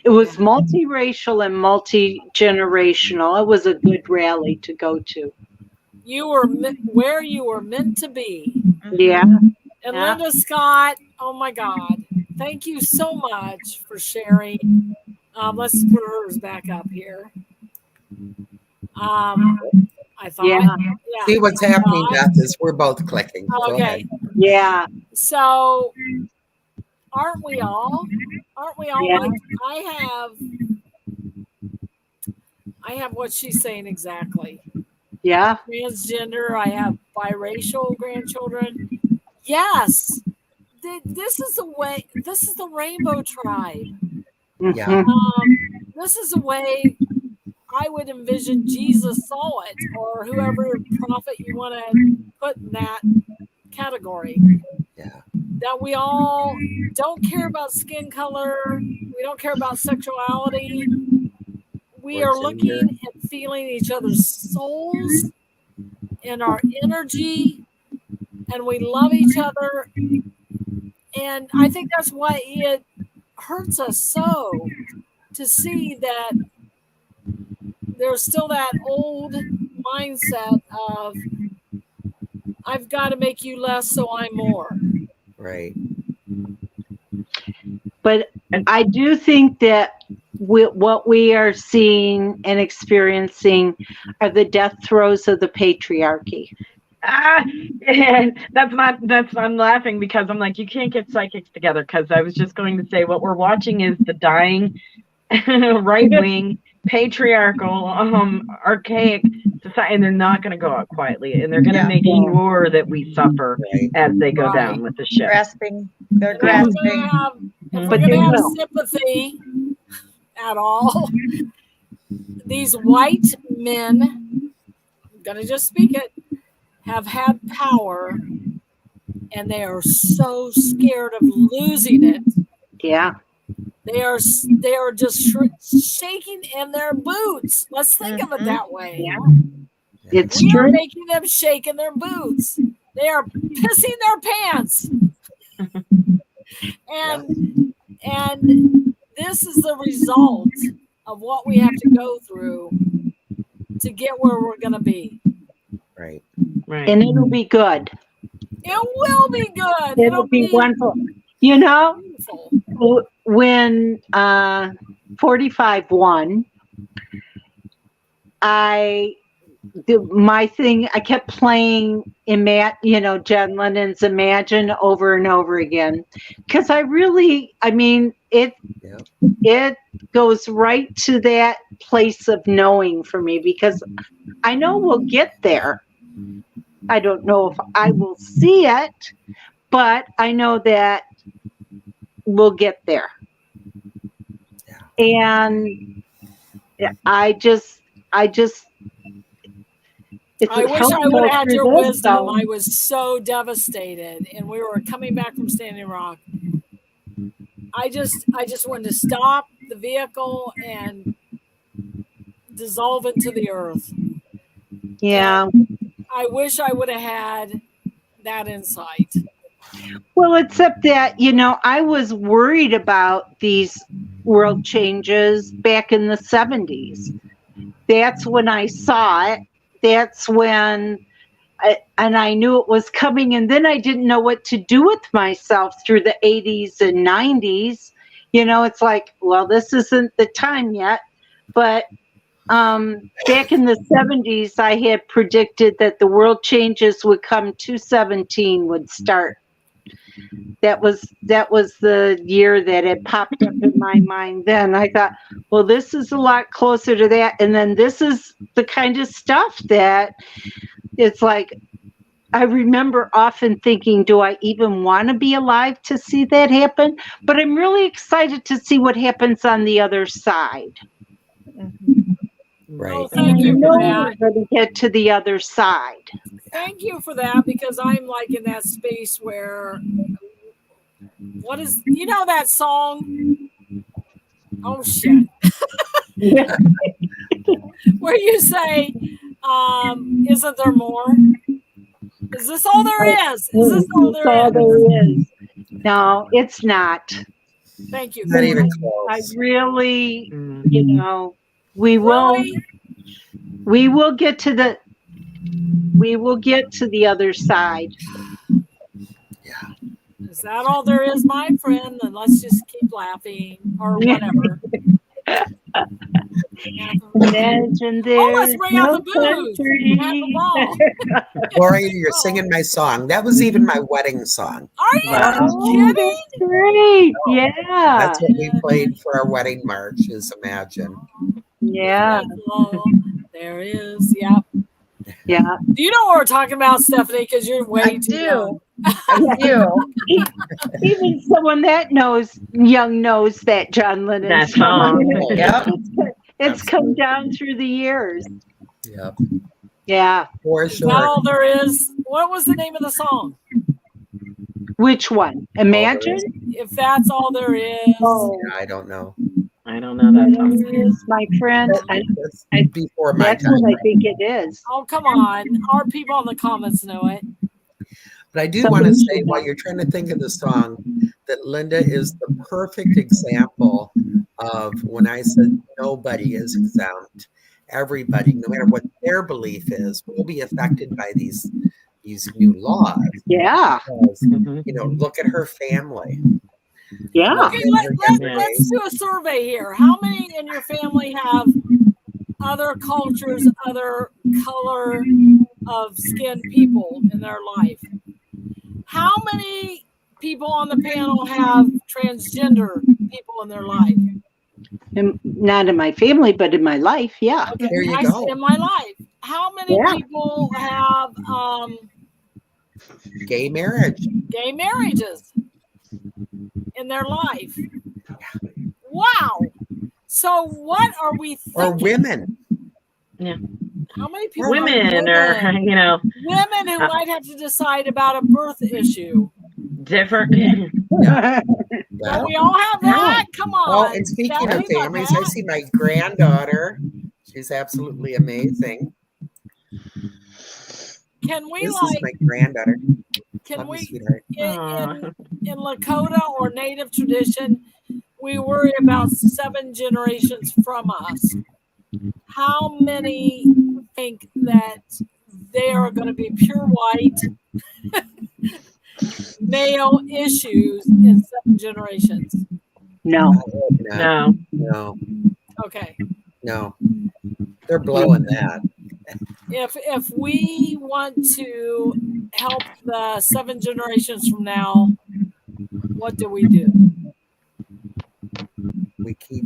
It was multiracial and multi-generational. It was a good rally to go to. You were where you were meant to be. Yeah. And Linda Scott, oh my God, thank you so much for sharing. Let's put hers back up here. I thought. See what's happening, Beth, is we're both clicking. Okay. Yeah. So, aren't we all? Yeah. Like, I have what she's saying exactly. Yeah. Transgender. I have biracial grandchildren. Yes. This is the way. This is the rainbow tribe. Yeah. This is the way I would envision Jesus saw it, or whoever prophet you want to put in that category. Yeah. That we all don't care about skin color. We don't care about sexuality. We are looking and feeling each other's souls and our energy, and we love each other. And I think that's why it hurts us so to see that there's still that old mindset of, I've got to make you less so I'm more. Right. But I do think that what we are seeing and experiencing are the death throes of the patriarchy. I'm laughing because I'm like, you can't get psychics together, because I was just going to say what we're watching is the dying right wing patriarchal, archaic society, and they're not going to go out quietly, and they're going to Yeah. make sure that we suffer Right. as they go Right. down with the ship. Grasping. They're And if we're grasping. gonna have, if we're But gonna they have will. sympathy at all, these white men, I'm gonna just speak it, have had power, and they are so scared of losing it. Yeah. They are just shaking in their boots. Let's think of it that way. Yeah. It's We are true. making them shake in their boots. They are pissing their pants. And this is the result of what we have to go through to get where we're going to be. Right. Right. And it'll be good. It will be good. It'll be wonderful. You know, beautiful. when 45 won, my thing, I kept playing John Lennon's Imagine over and over again, because I mean, it goes right to that place of knowing for me, because I know we'll get there. I don't know if I will see it, but I know that we'll get there. And I wish I would have had your wisdom. I was so devastated, and we were coming back from Standing Rock. I just wanted to stop the vehicle and dissolve into the earth. Yeah. And I wish I would have had that insight. Well, except that, I was worried about these world changes back in the 70s. That's when I saw it. That's when I knew it was coming, and then I didn't know what to do with myself through the 80s and 90s. It's like, well, this isn't the time yet. But back in the 70s, I had predicted that the world changes would come 217 would start. That was the year that it popped up in my mind then. I thought, well, this is a lot closer to that. And then this is the kind of stuff that it's like, I remember often thinking, do I even want to be alive to see that happen? But I'm really excited to see what happens on the other side. Right. Oh, thank you for that. We're going to get to the other side. Thank you for that, because I'm like in that space where, what is, that song? Oh, shit. Where you say, isn't there more? Is this all there is? Is this all there is? No, it's not. Thank you. Not even close. I really, we will get to the other side. Yeah. Is that all there is, my friend? Then let's just keep laughing or whatever. Imagine let's bring out the booze. Have a ball. Gloria, you're singing my song. That was even my wedding song. Are you kidding? That's great. Yeah. That's what we played for our wedding march, is Imagine. Yeah. There is. Yeah. Yeah. Do you know what we're talking about, Stephanie? Because you're way too young. I do. Even someone that young knows that John Lennon That song. Yep. It's come down through the years. Yep. Yeah. For Is that all there is? What was the name of the song? Which one? Imagine? If that's all there is. Oh, Yeah, I don't know. I don't know that song. it is, my friend. That's before my That's time. what I think it is. Oh, come on. Our people in the comments know it. But I do want to say, while you're trying to think of the song, that Linda is the perfect example of when I said nobody is exempt. Everybody, no matter what their belief is, will be affected by these new laws. Yeah. Because, look at her family. Yeah. Okay, let's do a survey here. How many in your family have other cultures, other color of skin people in their life? How many people on the panel have transgender people in their life? Not in my family, but in my life. Yeah. Okay, There you I go. said in my life. How many Yeah. people have Gay marriage. gay marriages in their life? Wow. So what are we thinking? Or women. Yeah. How many people? Women are, women who might have to decide about a birth issue. different. Yeah. Don't we all have that? Come on. Oh, and speaking Beth, of you got families, I that? see my granddaughter. She's absolutely amazing. Can we This is like? my granddaughter. Can Love you, we? sweetheart. In Lakota or Native tradition, we worry about 7 generations from us. How many think that they are going to be pure white male issues in 7 generations? No. I hope not. No. Okay. No. They're blowing that. If we want to help the 7 generations from now, what do? We keep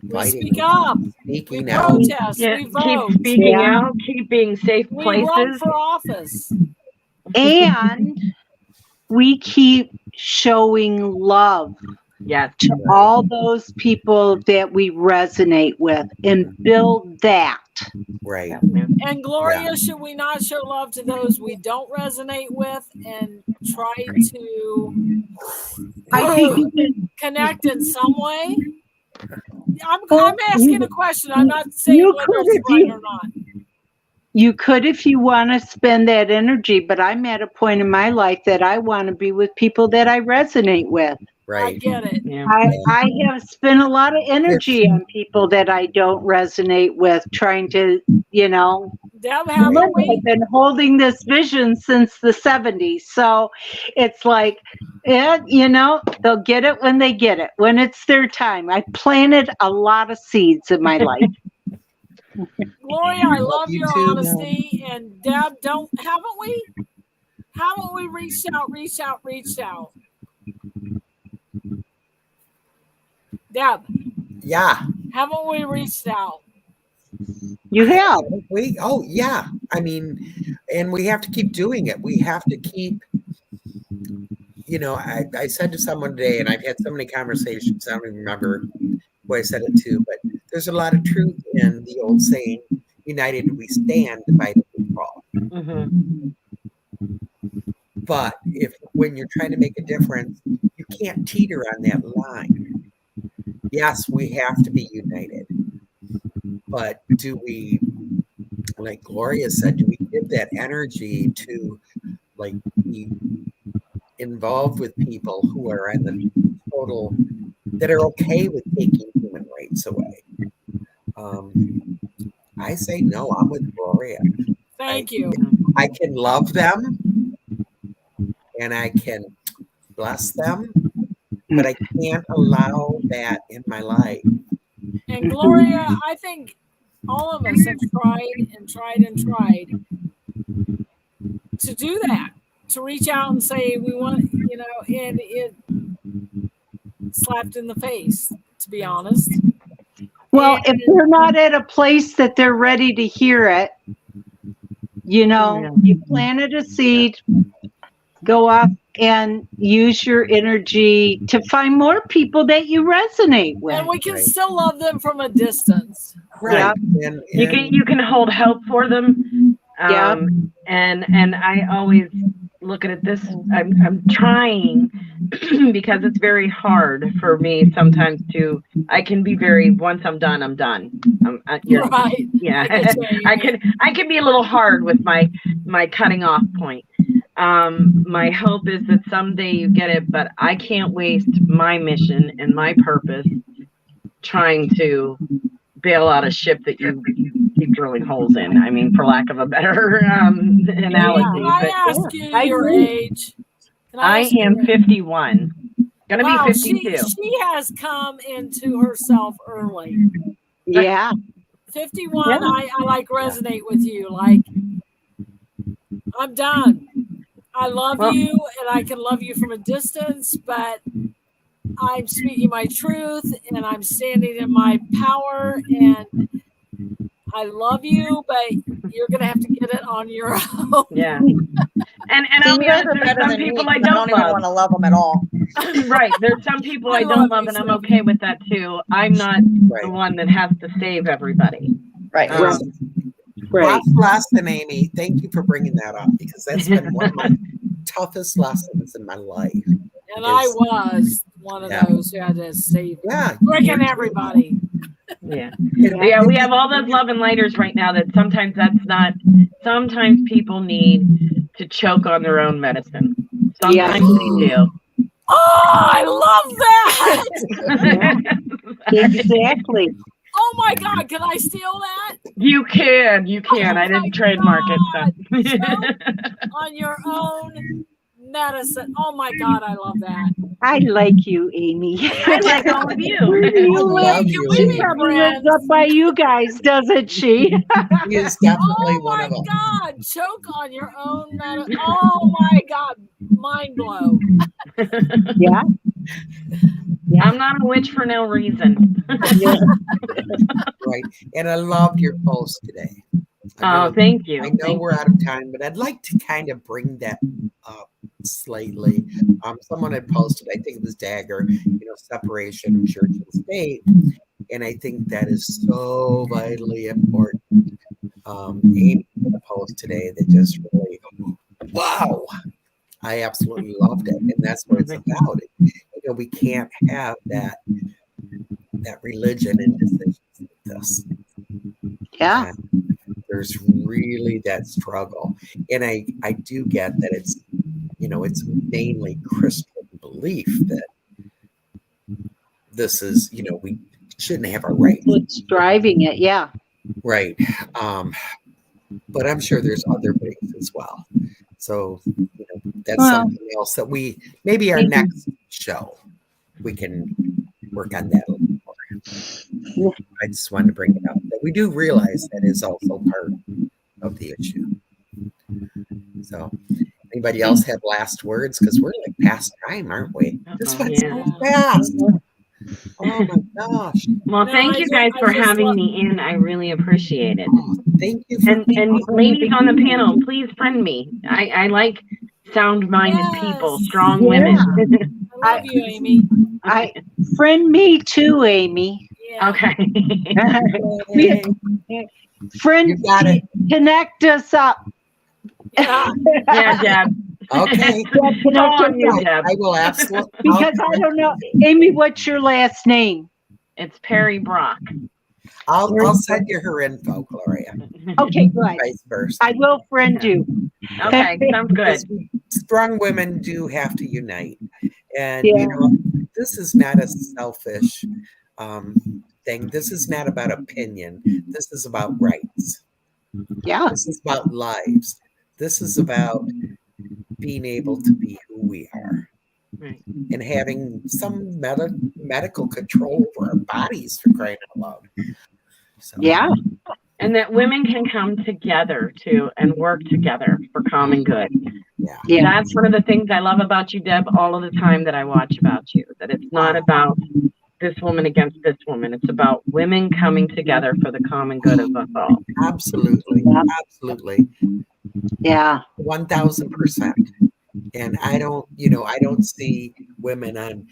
We fighting. speak up. Speaking We out. protest. Yeah, We keep vote. speaking out, keep being safe We run places. for office. And we keep showing love Yes. to all those people that we resonate with and build that. Right. And Gloria, should we not show love to those we don't resonate with and try to I think you can, connect in some way? I'm asking a question. I'm not saying you whether could it's if right you- or not. you could if you want to spend that energy, but I'm at a point in my life that I want to be with people that I resonate with. I Right. get it. Yeah. I have spent a lot of energy on people that I don't resonate with, trying to, Deb, haven't look, we? I've been holding this vision since the 70s. So it's like, they'll get it when they get it, when it's their time. I planted a lot of seeds in my life. Gloria, I love you your too, honesty. And Deb, haven't we? Haven't we reached out? Deb, Yeah. haven't we reached out? You have. Yeah. I mean, and we have to keep doing it. We have to keep, I said to someone today, and I've had so many conversations, I don't even remember who I said it to, but there's a lot of truth in the old saying, united we stand, divided we fall. Mm-hmm. But when you're trying to make a difference, you can't teeter on that line. Yes, we have to be united. But do we, like Gloria said, do we give that energy to like be involved with people who are in the total, that are okay with taking human rights away? I say no, I'm with Gloria. Thank you. I can love them and I can bless them, but I can't allow that in my life. And Gloria, I think all of us have tried to do that, to reach out and say we want, and it slapped in the face, to be honest. Well, if they're not at a place that they're ready to hear it, you planted a seed, go off and use your energy to find more people that you resonate with. And we can still love them from a distance. Right. Yeah. And You can hold hope for them. Yeah. And I always look at it this, I'm trying because it's very hard for me sometimes I can be very, once I'm done, I'm done. Right. Yeah. I can be a little hard with my cutting off point. My hope is that someday you get it, but I can't waste my mission and my purpose trying to bail out a ship that you keep drilling holes in. I mean, for lack of a better analogy. Can I ask you your age? I am 51. Gonna be 52. She has come into herself early. Yeah. 51, Yeah. I like resonate with you. Like, I'm done. I love you and I can love you from a distance, but I'm speaking my truth and I'm standing in my power, and I love you, but you're going to have to get it on your own. Yeah. And See, I'll you be guys honest, are there's better some than me people I because I don't don't even love. want to love them at all. Right. There's some people I I love don't love, you, and I'm Stephanie. okay with that too. I'm not the Right. one that has to save everybody. Right. Right. Right. Rough lesson, Amy. Thank you for bringing that up because that's been one of my toughest lessons in my life. And I was one of Yeah. those who had to save Yeah. freaking everybody. Yeah. Yeah, we have all those love and lighters right now that sometimes sometimes people need to choke on their own medicine. Sometimes they do. Oh, I love that. Exactly. Oh my God, can I steal that? You can. Oh I didn't my trademark it. So. Choke on your own medicine. Oh my God, I love that. I like you, Amy. I like all of you. Where do you I love live? you, She Amy. probably lives up by you guys, doesn't she? He is definitely Oh one my of them. God, choke on your own medicine. Oh my God, mind blow. Yeah. I'm not a witch for no reason. Right. And I loved your post today. Oh, thank you. I know Thank we're out of time, but I'd like to kind of bring that up slightly. Someone had posted, I think it was Dagger, separation of church and state. And I think that is so vitally important. Amy put a post today that just really, wow, I absolutely loved it. And that's what it's about. We can't have that religion in decisions like this. Yeah. And there's really that struggle. And I do get that it's mainly Christian belief that this is, we shouldn't have our rights. What's driving it? Yeah. Right. But I'm sure there's other beliefs as well. So, that's something else that maybe our next show, we can work on that a little more. I just wanted to bring it up that we do realize that is also part of the issue. So, anybody else have last words? Because we're like past time, aren't we? This went so fast. Oh my gosh. Well, thank you guys for having me in. I really appreciate it. Oh, thank you. For and ladies on the panel, please friend me. I like sound-minded people, strong women. I love you, Amy. Friend me too, Amy. Yeah. Okay. Friend, You got it. connect us up. Yeah. Yeah, Deb. Okay. It's all on you, Deb. I will absolutely. Because I don't know. Amy, what's your last name? It's Perry Brock. I'll send you her info, Gloria. Okay, good. Vice versa. I will friend you. Okay, sounds good. Strong women do have to unite. And, Yeah. this is not a selfish thing. This is not about opinion. This is about rights. Yeah. This is about lives. This is about being able to be who we are. Right. And having some medical control over our bodies, for crying out loud. So, Yeah. And that women can come together too and work together for common good. Yeah. That's one of the things I love about you, Deb, all of the time that I watch about you, that it's not about this woman against this woman. It's about women coming together for the common good of us all. Absolutely. Absolutely. Yeah. 1000%. And I don't see women on,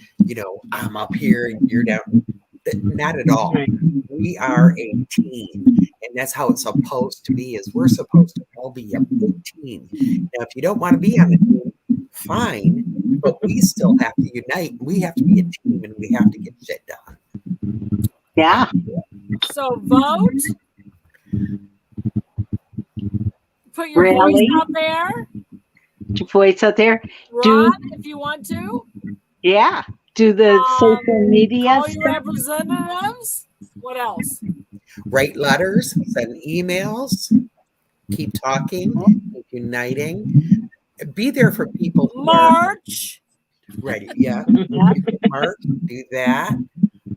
I'm up here and you're down. Not at all. Right. We are a team. And that's how it's supposed to be, is we're supposed to all be a big team. Now, if you don't want to be on the team, fine. But we still have to unite. We have to be a team and we have to get shit done. Yeah. So vote. Put your Really? voice out there. Put your voice out there. Run if you want to. Yeah. Do the social media Call your stuff. representatives. What else? Write letters, send emails, keep talking, keep uniting. Be there for people. March. Ready. Yeah. March, do that.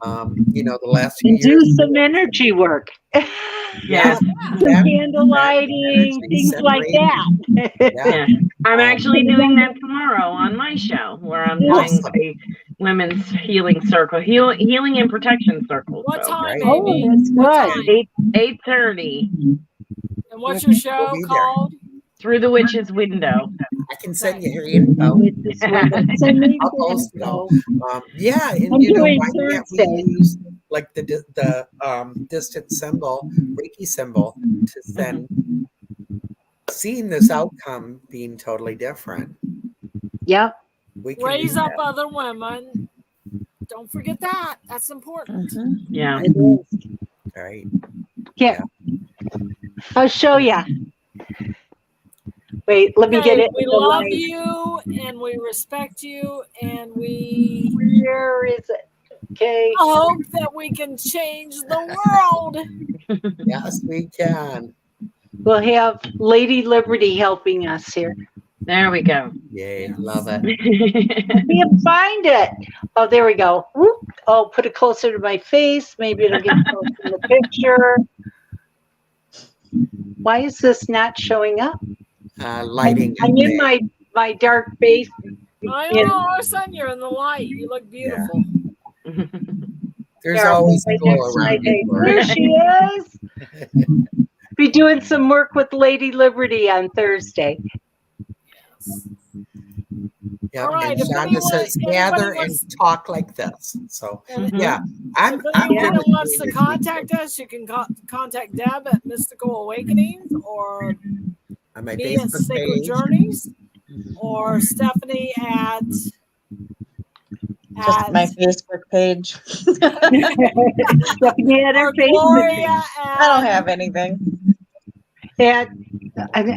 The last few And do years. some energy work. Yeah. Some candle lighting, things like that. Yeah. I'm actually doing that tomorrow on my show where I'm doing women's healing circle, healing and protection circle. What So, time, right. Oh, Amy? that's What good. time? 8:30 And what's your show We'll be there. called? through the witch's window. I can send you her info. Send me I'll the post it all. info. Yeah, and I'm you know, doing why can't we Thursday. use like the distant symbol, Reiki symbol, to send seeing this outcome being totally different? Yep. We can Raise do up that. other women. Don't forget that. That's important. Yeah. It is. Right. Yeah. I'll show you. Wait, let me get Okay, it. we in the love light. you and we respect you and we Where is it? Okay. hope that we can change the world. Yes, we can. We'll have Lady Liberty helping us here. There we go. Yay, love it. Can't find it. Oh, there we go. Whoop. Oh, put it closer to my face. Maybe it'll get closer in the picture. Why is this not showing up? Lighting. I'm in my dark base. I know, all of a sudden you're in the light. You look beautiful. There's There, always right glow next to my around you. face. Lori. There she is. Be doing some work with Lady Liberty on Thursday. Yep. All right, And if Shonda anyone- says anybody gather wants- and talk like this. So And yeah, I'm if good anyone with wants doing to this. contact us, you can contact Deb at Mystical Awakenings or On my me at Facebook Sacred page. Journeys or Stephanie at Just my Facebook page. Stephanie had her or Facebook Gloria I don't at have anything. at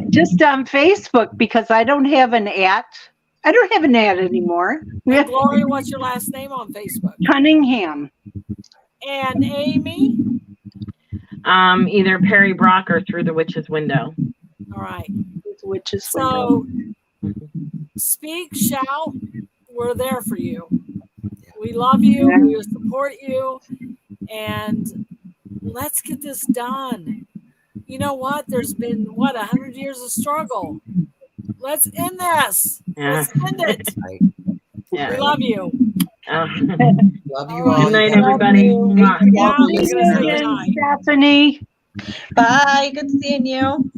just on Facebook because I don't have an at. I don't have an ad anymore. and Gloria. What's your last name on Facebook? Cunningham. And Amy. Either Perry Brock or Through the Witch's Window. All right. Which is So speak, shout. We're there for you. We love you. We support you. And let's get this done. You know what? There's been, 100 years of struggle. Let's end this. Yeah. Let's end it. Right. Yeah. We love you. Love you All all. Good night, You have- everybody. Yeah, Thank you we're all for gonna listening say today. goodnight. Stephanie. Bye. Good seeing you.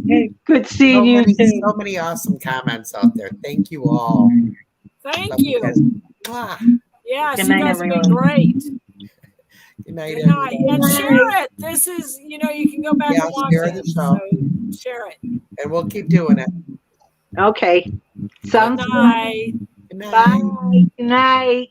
Good seeing you too. So many awesome comments out there. Thank you all. Thank Love you. guys. Mwah. Yes, Good you night, guys have been everyone. great. Good night, Good night. everybody. And share it. This is, you can go back Yeah, and watch share it. the show. So share it. And we'll keep doing it. Okay. Sounds Good good. night. Good night. Bye. Good night.